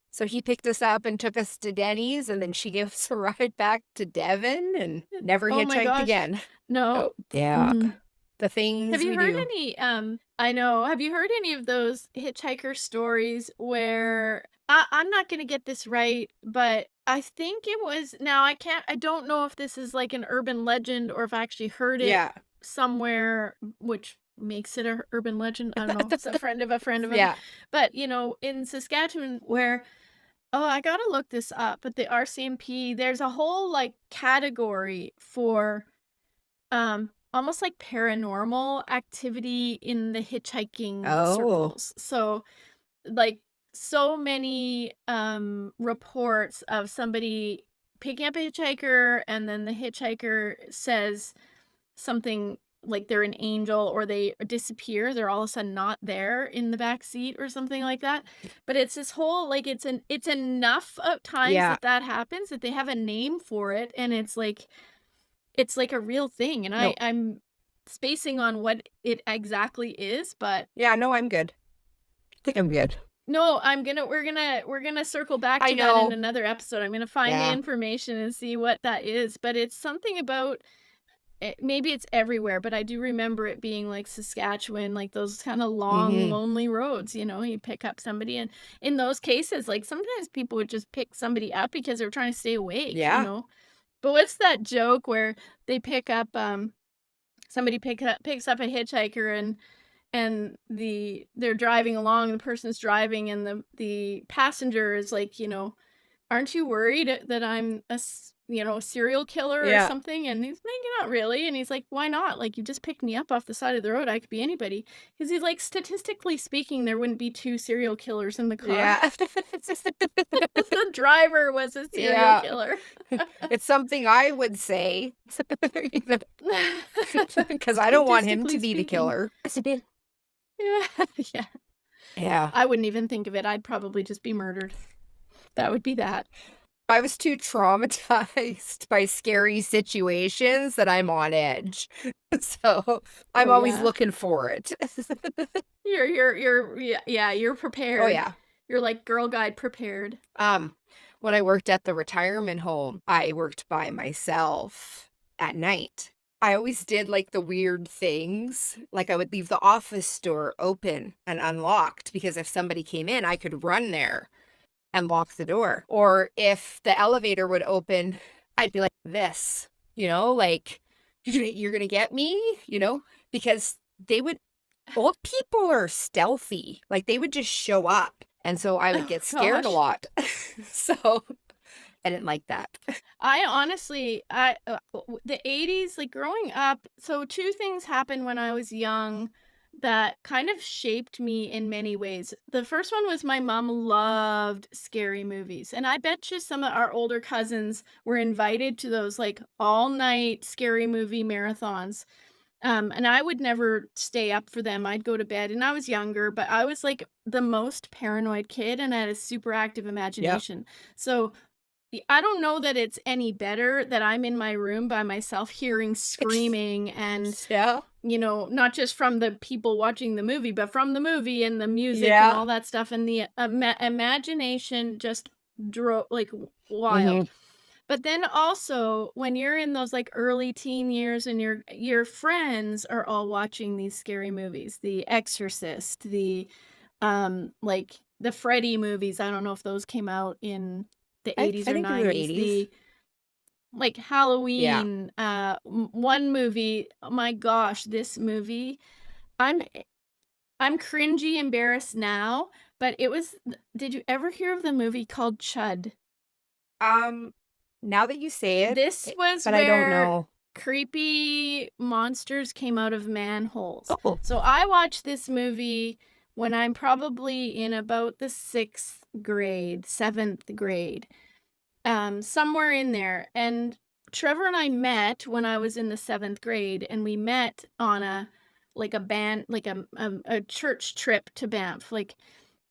So he picked us up and took us to Denny's, and then she gave us a ride back to Devon and never Oh my hitchhiked gosh. again. No. Oh, yeah. Mhm. The Have things you we heard do. any, I know, have you heard any of those hitchhiker stories where I'm not gonna get this right, but I think it was now I don't know if this is like an urban legend or if I actually heard it Yeah. somewhere, which makes it a urban legend. I don't know. It's a friend of a friend of a friend. Yeah. But, in Saskatchewan where oh, I gotta look this up, but the RCMP, there's a whole like category for almost like paranormal activity in the hitchhiking Oh. circles. So, like, so many, reports of somebody picking up a hitchhiker, and then the hitchhiker says something like they're an angel or they disappear, they're all of a sudden not there in the back seat or something like that. But it's this whole like, it's enough of times Yeah. that that happens that they have a name for it, and it's like a real thing, and No. I'm spacing on what it exactly is, but Yeah, no, I'm good. I think I'm good. no, we're gonna circle back I to that in know. another episode. I'm gonna find the Yeah. information and see what that is, but it's something about maybe it's everywhere, but I do remember it being like Saskatchewan, like those kind of long, Hmm. lonely roads, you pick up somebody, and in those cases, like sometimes people would just pick somebody up because they're trying to stay awake. Yeah. But what's that joke where they pick up somebody picks up a hitchhiker, and they're driving along, the person's driving, and the passenger is like, "Aren't you worried that I'm a serial killer or Yeah. something?" And he's like, "Not really." And he's like, "Why not? Like, you just picked me up off the side of the road. I could be anybody." Because he's like, statistically speaking, there wouldn't be two serial killers in the car. Yeah. The driver was a serial Yeah. killer. It's something I would say because I don't want him to Statistically be the speaking. killer. Yeah. Yeah. Yeah. I wouldn't even think of it. I'd probably just be murdered. That would be that. I was too traumatized by scary situations that I'm on edge. So I'm Oh, always yeah. looking for it. Yeah, you're Oh, prepared. yeah. You're like Girl Guide prepared. Um, when I worked at the retirement home, I worked by myself at night. I always did like the weird things. Like I would leave the office door open and unlocked because if somebody came in, I could run there and lock the door. Or if the elevator would open, I'd be like this, like you're gonna get me, because they would old people are stealthy. Like they would just show up. And so I would Oh get scared a gosh. lot. So I didn't like that. I honestly, the 80s, like growing up, so two things happened when I was young that kind of shaped me in many ways. The first one was my mom loved scary movies. And I bet you some of our older cousins were invited to those like all night scary movie marathons. And I would never stay up for them. I'd go to bed, and I was younger, but I was like the most paranoid kid, and I had a super active Yep. imagination. So I don't know that it's any better that I'm in my room by myself hearing screaming and, Yeah. not just from the people watching the movie, but from the movie and the music and Yeah. all that stuff, and the imagination just drove like, Hmm. wild. But then also, when you're in those, like, early teen years and your friends are all watching these scary movies, The Exorcist, like, the Freddy movies, I don't know if those came out in the '80s I or think they're the '90s, 80s. like, Yeah. Halloween, one movie, oh my gosh, this movie, I'm I'm cringy embarrassed now, but it was did you ever hear of the movie called Chud? Um, Now that you say it, This was but I don't where know. creepy monsters came out of manholes. Oh, So I watched this movie when I'm probably in about the 6th grade, 7th grade, somewhere in there. And Trevor and I met when I was in the 7th grade, and we met on a band, like a church trip to Banff. Like,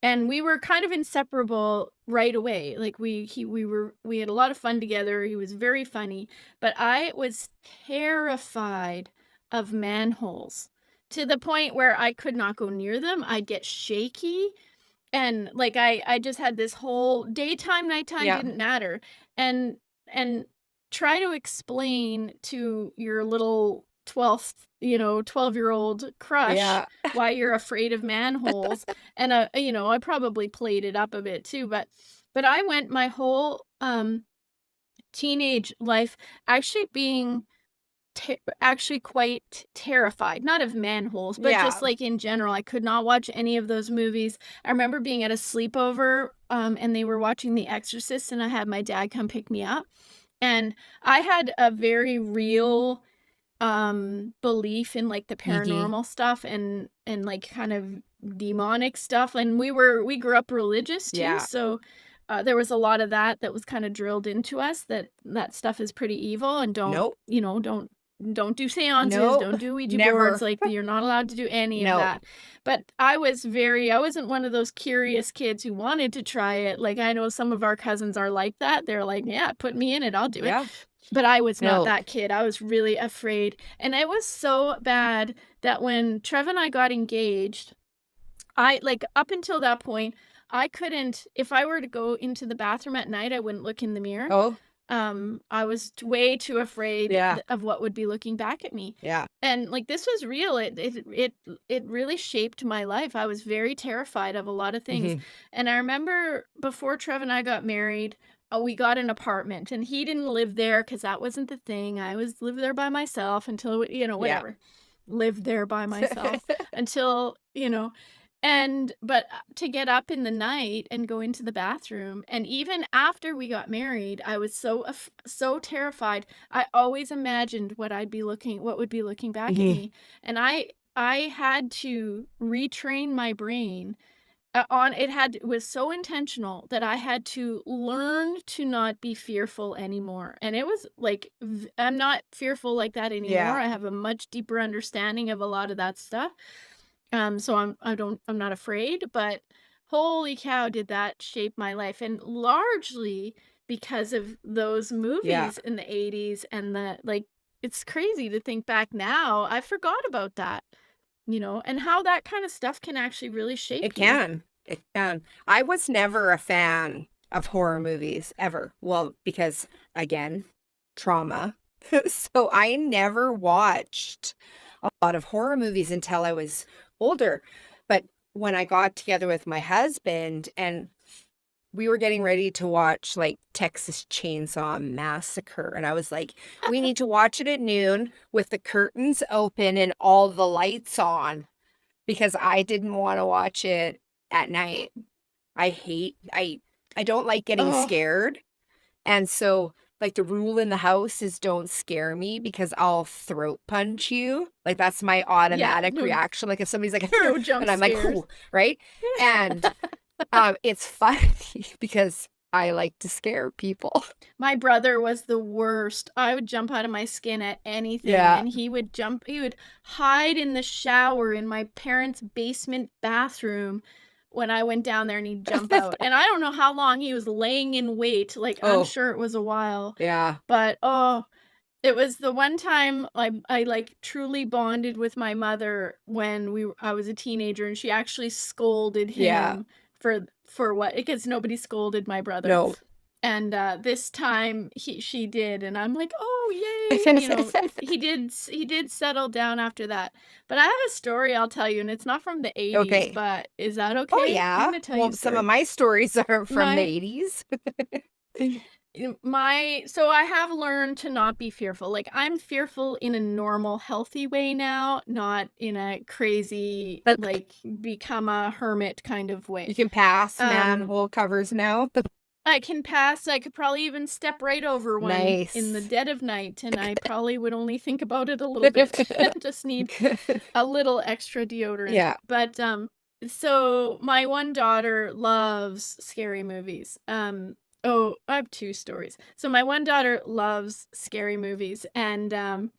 and we were kind of inseparable right away. Like we had a lot of fun together. He was very funny, but I was terrified of manholes to the point where I could not go near them. I'd get shaky, and like I just had this whole daytime, nighttime yeah. didn't matter. And try to explain to your little 12th, 12-year-old crush Yeah. why you're afraid of manholes. And I probably played it up a bit too, but I went my whole teenage life actually being actually quite terrified, not of manholes, but just, Yeah. like, in general. I could not watch any of those movies. I remember being at a sleepover, and they were watching The Exorcist, and I had my dad come pick me up, and I had a very real, belief in, like, the Mhm. paranormal stuff and, like, kind of demonic stuff, and we grew up religious too, Yeah. so, there was a lot of that was kinda drilled into us, that that stuff is pretty evil, and Nope. don't do seances, Nope. don't do Ouija boards, Never. like, you're not allowed to do any of No. that. But I wasn't one of those curious kids who wanted to try it. Like, I know some of our cousins are like that. They're like, "Yeah, put me in it, I'll do it." Yeah. But I was not No. that kid. I was really afraid. And it was so bad that when Trev and I got engaged, I like, up until that point, I couldn't if I were to go into the bathroom at night, I wouldn't look in the mirror. Oh, I was way too afraid yeah. of what would be looking back at me. Yeah. And, like, this was real. It really shaped my life. I was very terrified of a lot of things. Mhm. And I remember before Trev and I got married, we got an apartment, and he didn't live there because that wasn't the thing. I was lived there by myself until, Yeah. whatever. Lived there by myself until, but to get up in the night and go into the bathroom, and even after we got married, I was so terrified. I always imagined what would be looking back at Mhm. me, and I had to retrain my brain, on it was so intentional that I had to learn to not be fearful anymore, and it was like, I'm not fearful like that anymore. Yeah. I have a much deeper understanding of a lot of that stuff. So I'm not afraid, but holy cow, did that shape my life, and largely because of those Yeah. movies in the '80s, and it's crazy to think back now. I forgot about that, and how that kind of stuff can actually really It shape you. can. It can. I was never a fan of horror movies ever. Well, because again, trauma. So I never watched a lot of horror movies until I was older. But when I got together with my husband and we were getting ready to watch like Texas Chainsaw Massacre, and I was like, we need to watch it at noon with the curtains open and all the lights on because I didn't want to watch it at night. I don't like getting Oh, scared. And so like the rule in the house is don't scare me because I'll throat punch you. Like that's my yeah, automatic no reaction. Like if somebody's like, no jump and I'm like, scares. who, right? And it's funny because I like to scare people. My brother was the worst. I would jump out of my skin at anything, Yeah. and he would hide in the shower in my parents' basement bathroom when I went down there, and he'd jump out. And I don't know how long he was laying in wait, like, I'm Oh, sure it was a while, yeah. but, oh, it was the one time like, truly bonded with my mother when I was a teenager, and she actually scolded Yeah. him for what because nobody scolded my brother. No. And, this time she did, and I'm like, "Oh, yay," he did settle down after that. But I have a story I'll tell you, and it's not from the '80s, Okay. but is that Oh, okay? I'm yeah. gonna tell you Well, a some of story. my stories are from the My '80s. my so I have learned to not be fearful. Like, I'm fearful in a normal, healthy way now, not in a crazy, But like, become a hermit kind of you way. can pass Um manhole covers now. I can pass. I could probably even step right over one in the Nice. dead of night, and I probably would only think about it a little bit. Just need a little extra deodorant. Yeah. But, so my one daughter loves scary movies. Oh, I have 2 stories. So my one daughter loves scary movies, and,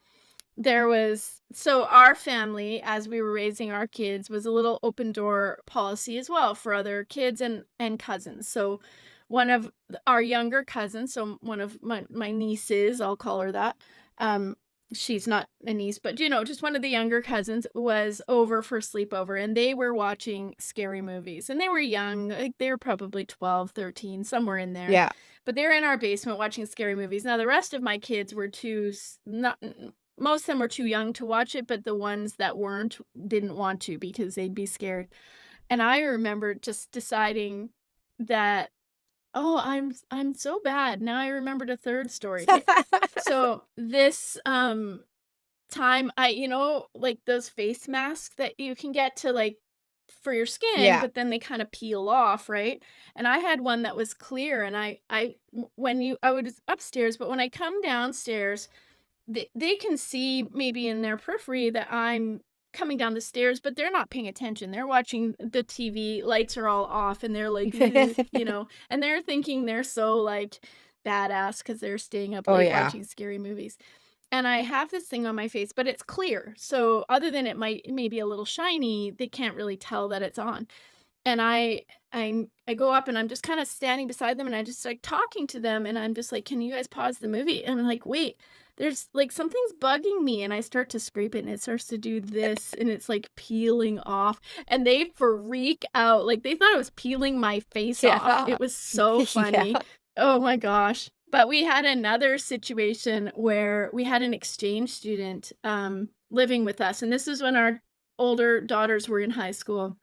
there was so our family, as we were raising our kids, was a little open door policy as well for other kids and cousins. So one of our younger cousins, so one of my nieces, I'll call her that. Um, she's not a niece, but just one of the younger cousins was over for sleepover and they were watching scary movies. And they were young, like they were probably 12, 13, somewhere in there. Yeah. But they're in our basement watching scary movies. Now the rest of my kids were not most of them were too young to watch it, but the ones that weren't didn't want to because they'd be scared. And I remember just deciding that, "Oh, I'm so bad." Now I remembered a 3rd story. Okay. So this, time like those face masks that you can get to, like, for your skin, Yeah. but then they kinda peel off, right? And I had one that was clear, and I was upstairs, but when I come downstairs, they can see maybe in their periphery that I'm coming down the stairs, but they're not paying attention. They're watching the TV, lights are all off, and they're like, and they're thinking they're so, like, badass because 'cause they're staying up Oh, late yeah. watching scary movies. And I have this thing on my face, but it's clear, so other than it may be a little shiny, they can't really tell that it's on. And I go up and I'm just kinda standing beside them and I just like talking to them and I'm just like, "Can you guys pause the movie?" And I'm like, "Wait, there's like something's bugging me." And I start to scrape it and it starts to do this and it's like peeling off and they freak out. Like they thought it was peeling my face off. Yeah. It was so Yeah. funny. Oh my gosh. But we had another situation where we had an exchange student living with us and this is when our older daughters were in high school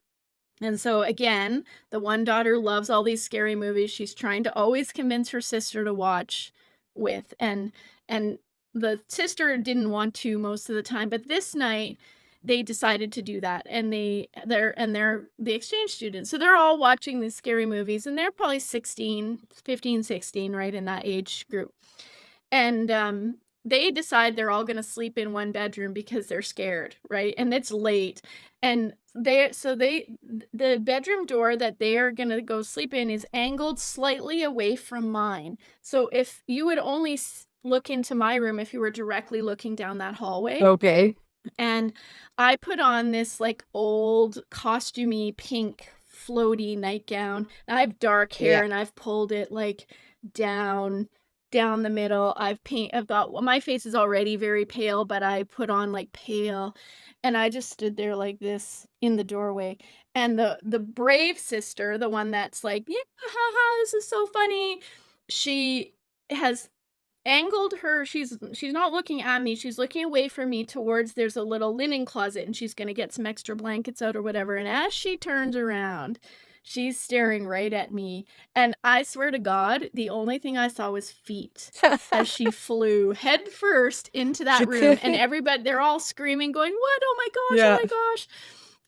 and so again, the one daughter loves all these scary movies. She's trying to always convince her sister to watch with and the sister didn't want to most of the time, but this night they decided to do that and they're the exchange students. So they're all watching these scary movies and they're probably 16, 15, 16, right in that age group. And, they decide they're all gonna sleep in one bedroom because they're scared, right? And it's late, and the bedroom door that they are gonna go sleep in is angled slightly away from mine. So if you would only look into my room if you were directly looking down that hallway, Okay. and I put on this, like, old costumey pink floaty nightgown. I have dark Yeah. hair, and I've pulled it, like, down down the middle. I've got well, my face is already very pale, but I put on, like, pale, and I just stood there like this in the doorway, and the brave sister, the one that's like, "Yeah, ha ha, this is so funny," she has angled her she's not looking at me, she's looking away from me towards there's a little linen closet, and she's gonna get some extra blankets out or whatever, and as she turns around, she's staring right at me, and I swear to God, the only thing I saw was feet as she flew head first into that room, and everybody they're all screaming, going, "What? Oh my gosh, oh Yeah. my gosh."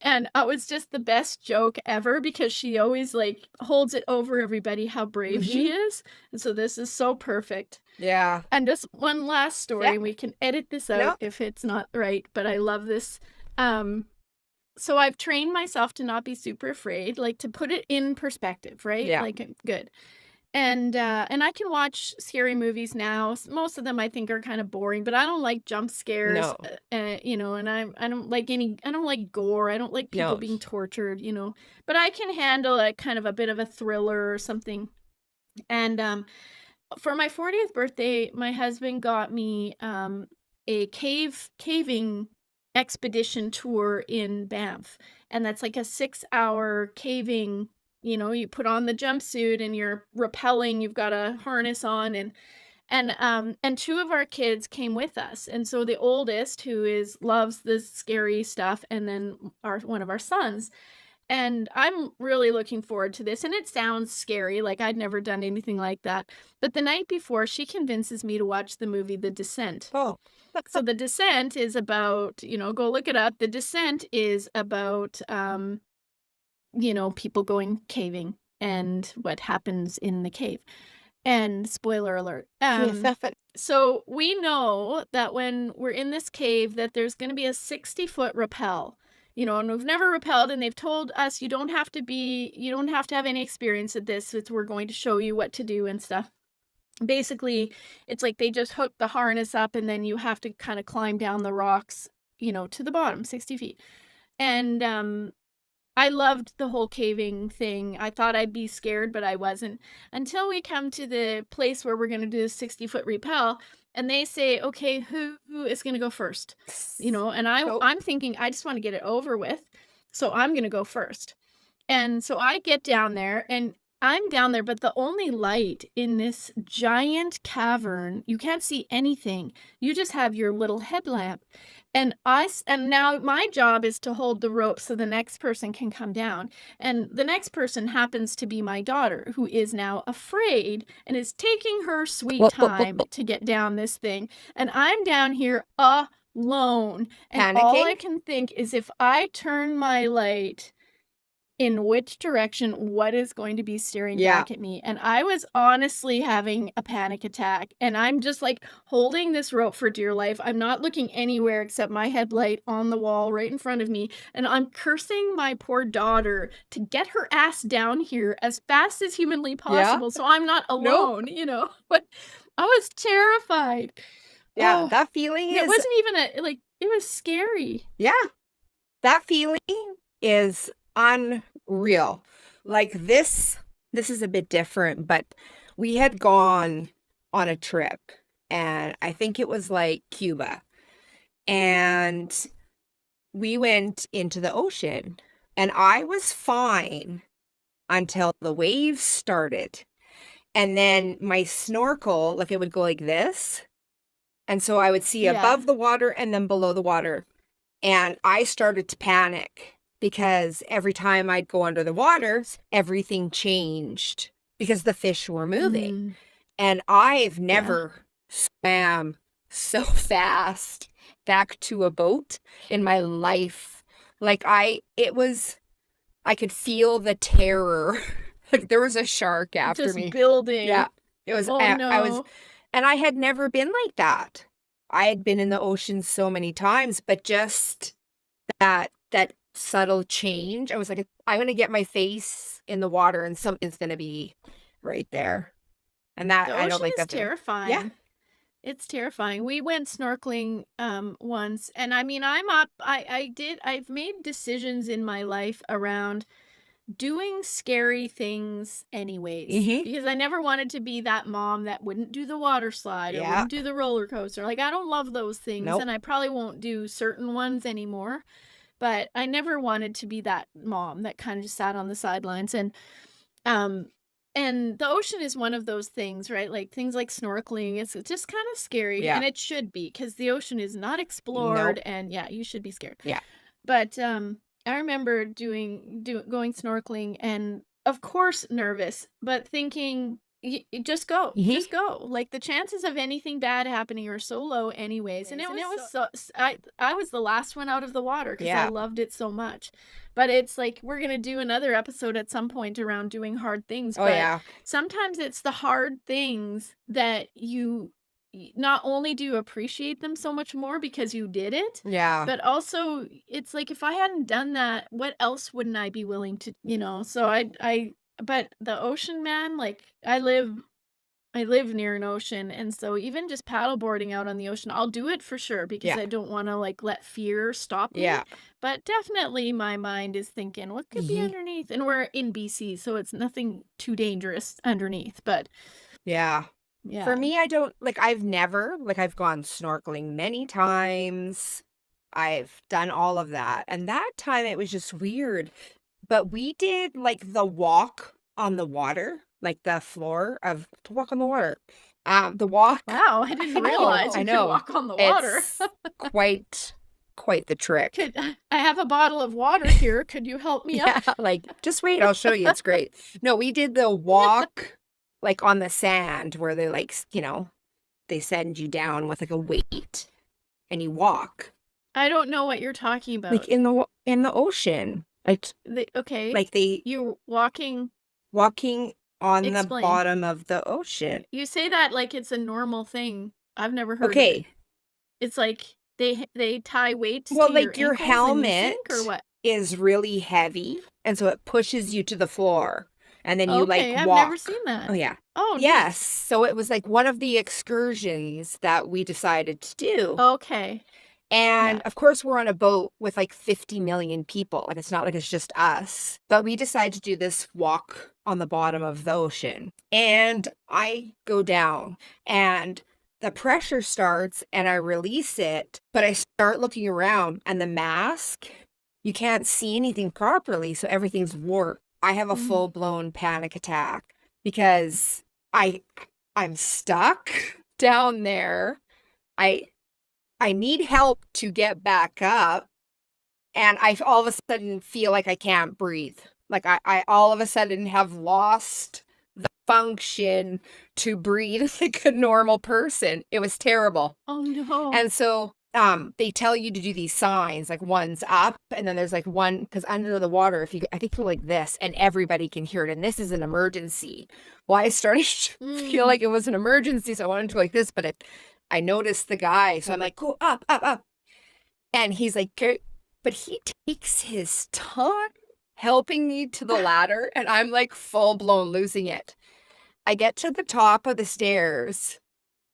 And it was just the best joke ever because she always, like, holds it over everybody how brave she Mhm. is, and so this is so perfect. Yeah. And just one last Yeah. story, and we can edit this out No. if it's not right, but I love this. Um, so I've trained myself to not be super afraid, like, to put it in perspective, right? Yeah. Like, good. And I can watch scary movies now. Most of them I think are kind of boring, but I don't like jump scares, No. and I don't like I don't like gore. I don't like people No. being tortured. But I can handle a kind of a bit of a thriller or something. And for my 40th birthday, my husband got me, a caving expedition tour in Banff, and that's like a 6-hour caving, you put on the jumpsuit and you're rappelling, you've got a harness on, and two of our kids came with us. And so the oldest, who is loves this scary stuff, and then our one of our sons. And I'm really looking forward to this, and it sounds scary, like I'd never done anything like that. But the night before, she convinces me to watch the movie The Descent. Oh, So The Descent is about, go look it up. The Descent is about people going caving and what happens in the cave. And spoiler alert. yes, So we know that when we're in this cave that there's going to be a 60-foot rappel. And we've never rappelled, and they've told us you don't have to have any experience at this. We're going to show you what to do and stuff. Basically, it's like they just hook the harness up, and then you have to kind of climb down the rocks, to the bottom, 60 feet. And I loved the whole caving thing. I thought I'd be scared, but I wasn't, until we come to the place where we're going to do a 60-foot rappel, and they say, okay, who is going to go first? And Nope. I'm thinking, I just want to get it over with, so I'm going to go first. And so I get down there, and I'm down there, but the only light in this giant cavern, you can't see anything. You just have your little headlamp. And now my job is to hold the rope so the next person can come down. And the next person happens to be my daughter, who is now afraid and is taking her sweet time to get down this thing. And I'm down here alone. And all I Panicking? can think is, if I turn my light, in which direction, what is going to be staring Yeah. back at me? And I was honestly having a panic attack, and I'm just like holding this rope for dear life. I'm not looking anywhere except my headlight on the wall right in front of me, and I'm cursing my poor daughter to get her ass down here as fast as humanly possible, so I'm not alone, But I was terrified. Yeah, Oh, that feeling it is wasn't even it was scary. yeah, that feeling is unreal. Like this is a bit different, but we had gone on a trip, and I think it was like Cuba, and we went into the ocean, and I was fine until the waves started. And then my snorkel, like, it would go like this. And so I would see Yeah. above the water and then below the water. And I started to panic because every time I'd go under the water, everything changed because the fish were moving. Mm. And I've never swam so fast back to a boat in my life. Like, I could feel the terror. Like, there was a shark after Just me. building. Yeah. It was, Oh, and I had never been like that. I had been in the ocean so many times, but just that subtle change, I was like, I'm going to get my face in the water and something's going to be right there. And that, The I don't ocean like is that feeling. terrifying. Yeah. It's terrifying. We went snorkeling once, and I mean, I've made decisions in my life around doing scary things anyways, Mhm. because I never wanted to be that mom that wouldn't do the water slide or Yeah. wouldn't do the roller coaster. Like, I don't love those things, Nope. and I probably won't do certain ones anymore. But I never wanted to be that mom that kind of just sat on the sidelines. Um and the ocean is one of those things, right? Like things like snorkeling, it's just kind of scary, Yeah. and it should be, because the ocean is not Nope. explored, and yeah, you should be scared. Yeah. But I remember going snorkeling, and of course nervous, but thinking, just go, Mhm. just go. Like, the chances of anything bad happening are so low anyways. And it was I was the last one out of the water because I Yeah. loved it so much. But it's like, we're gonna do another episode at some point around doing hard things. Oh, But yeah. sometimes it's the hard things that not only do you appreciate them so much more because you did it, Yeah. but also it's like, if I hadn't done that, what else wouldn't I be willing to, so but the ocean, man, like, I live near an ocean, and so even just paddleboarding out on the ocean, I'll do it for sure, because Yeah. I don't want to, like, let fear stop me. Yeah. But definitely my mind is thinking, what could be Mhm. underneath? And we're in BC, so it's nothing too dangerous underneath. But Yeah. yeah. For me, I've gone snorkeling many times. I've done all of that. And that time it was just weird But we did like the walk on the water, like the floor of to walk on the water. The walk. Wow, I didn't realize I you could know. walk on the water. It's quite the trick. Could I have a bottle of water here? Could you help me Yeah, up? like just wait, I'll show you. It's great. No, we did the walk like on the sand where they like, they send you down with like a weight and you walk I don't know what you're talking like about. in the ocean. Okay, Like they you're walking. walking on the Explain. bottom of the ocean. You say that like it's a normal thing. I've never heard of it. Okay. It's like they tie weights Well, to your like your ankles and you helmet sink or what? is really heavy, and so it pushes you to the floor, and then you like Okay, I've walk. never seen that. Oh yeah. Oh, Yes. neat. So it was like one of the excursions that we decided to do. Okay. And Yeah. of course, we're on a boat with like 50 million people. Like it's not like it's just us. But we decided to do this walk on the bottom of the ocean. And I go down and the pressure starts and I release it. But I start looking around and the mask, you can't see anything properly. So everything's warped. I have a Mm. full-blown panic attack because I'm stuck down there. I need help to get back up, and I all of a sudden feel like I can't breathe. Like I all of a sudden have lost the function to breathe like a normal person. It was terrible. Oh no. And so they tell you to do these signs, like one's up, and then there's like one because under the water, if you I think you're like this, and everybody can hear it, and this is an emergency. Well, I started to feel Mm. like it was an emergency, so I wanted to go like this, but I noticed the guy, so I'm like, go up, up, up. And he's like, "Okay." But he takes his time helping me to the ladder, and I'm like full blown losing it. I get to the top of the stairs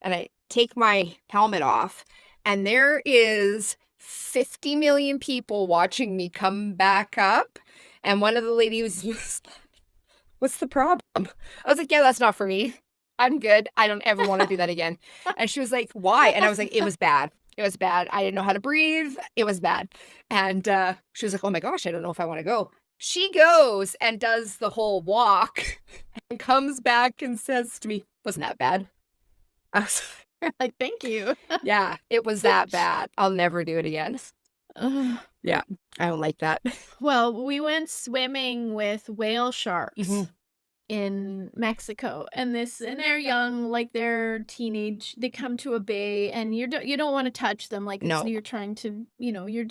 and I take my helmet off, and there is 50 million people watching me come back up. And one of the ladies was, what's the problem? I was like, yeah, that's not for me. I'm good. I don't ever want to do that again. And she was like, why? And I was like, it was bad. It was bad. I didn't know how to breathe. It was bad. And she was like, oh my gosh, I don't know if I want to go. She goes and does the whole walk and comes back and says to me, wasn't that bad? I was Like, thank you. yeah, it was that bad. I'll never do it again. Ugh. Yeah, I don't like that. Well, we went swimming with whale sharks Mhm. in Mexico, and they're young, like they're teenage. They come to a bay, and you don't want to touch them, like No. you're trying to,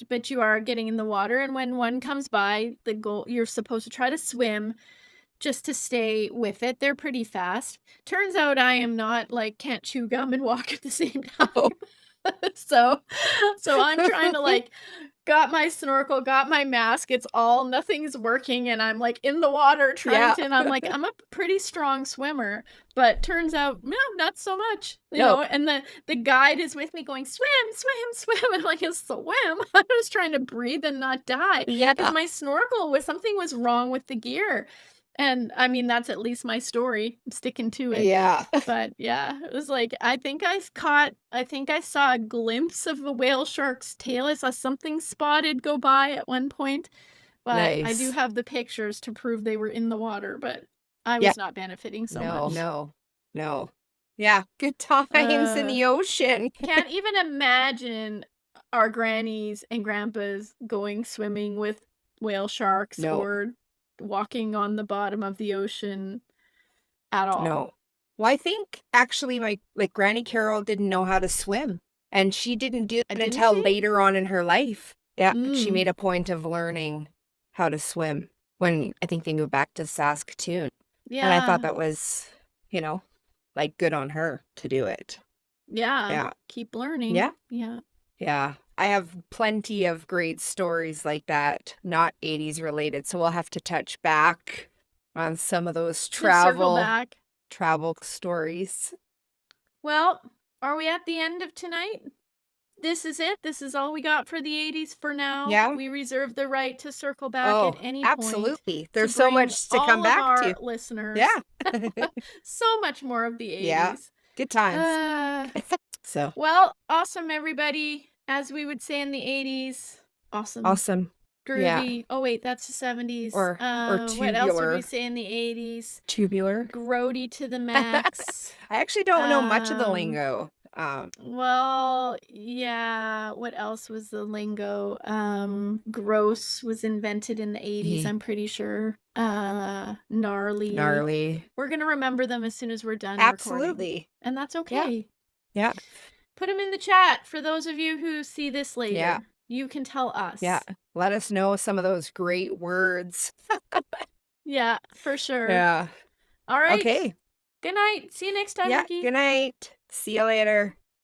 but you are getting in the water, and when one comes by, the goal you're supposed to try to swim just to stay with it. They're pretty fast. Turns out I am not like can't chew gum and walk at the same time. Oh. So I'm trying to like got my snorkel, got my mask. It's all nothing's working and I'm like in the water trying Yeah. to and I'm like I'm a pretty strong swimmer, but turns out no, not so much. You No. know, and the guide is with me going swim, swim, swim. I'm like, it's swim. I was trying to breathe and not die. Yeah. Because my snorkel was something was wrong with the gear. And I mean, that's at least my story. I'm sticking to it. Yeah. But yeah, it was like I think I saw a glimpse of a whale shark's tail. I saw something spotted go by at one point, but I do Nice. have the pictures to prove they were in the water, but I Yeah. was not benefiting so No, much. no. Yeah, good times in the ocean. Can't even imagine our grannies and grandpas going swimming with whale sharks No. or walking on the bottom of the ocean at all. No. Well, I think actually my like Granny Carol didn't know how to swim, and she didn't do it Didn't until she? later on in her life. Yeah, she Mm. made a point of learning how to swim when I think they moved back to Saskatoon. And I thought Yeah. that was, like good on her to do it. Yeah. Yeah. Keep learning. Yeah. Yeah. Yeah. I have plenty of great stories like that, not 80s related. So we'll have to touch back on some of those To circle back. travel stories. Well, are we at the end of tonight? This is it. This is all we got for the 80s for now. Yeah. We reserve the right to circle back Oh, at any point. absolutely. To There's so bring much to all come of back our to. listeners. Yeah. So much more of the 80s. Yeah. Good times. So Well, awesome, everybody. As we would say in the 80s, awesome. awesome. Yeah. Groovy. Oh, wait, that's the 70s. Or What else would we tubular. say in the 80s? Tubular. Grody to the I max. actually don't know much of the Um, lingo. well, yeah, what else was the lingo? Gross was invented in the 80s, Ye- I'm pretty sure. Gnarly. Gnarly. We're gonna remember them as soon as we're done recording, Absolutely. and that's Yeah. okay. Yeah. Put them in the chat for those of you who see this Yeah. later. You can tell Yeah. us. Let us know some of those great words. Yeah, for sure. Yeah. All right. Okay. Good night. See you next time, Yeah. Ricki. Good night. See you later.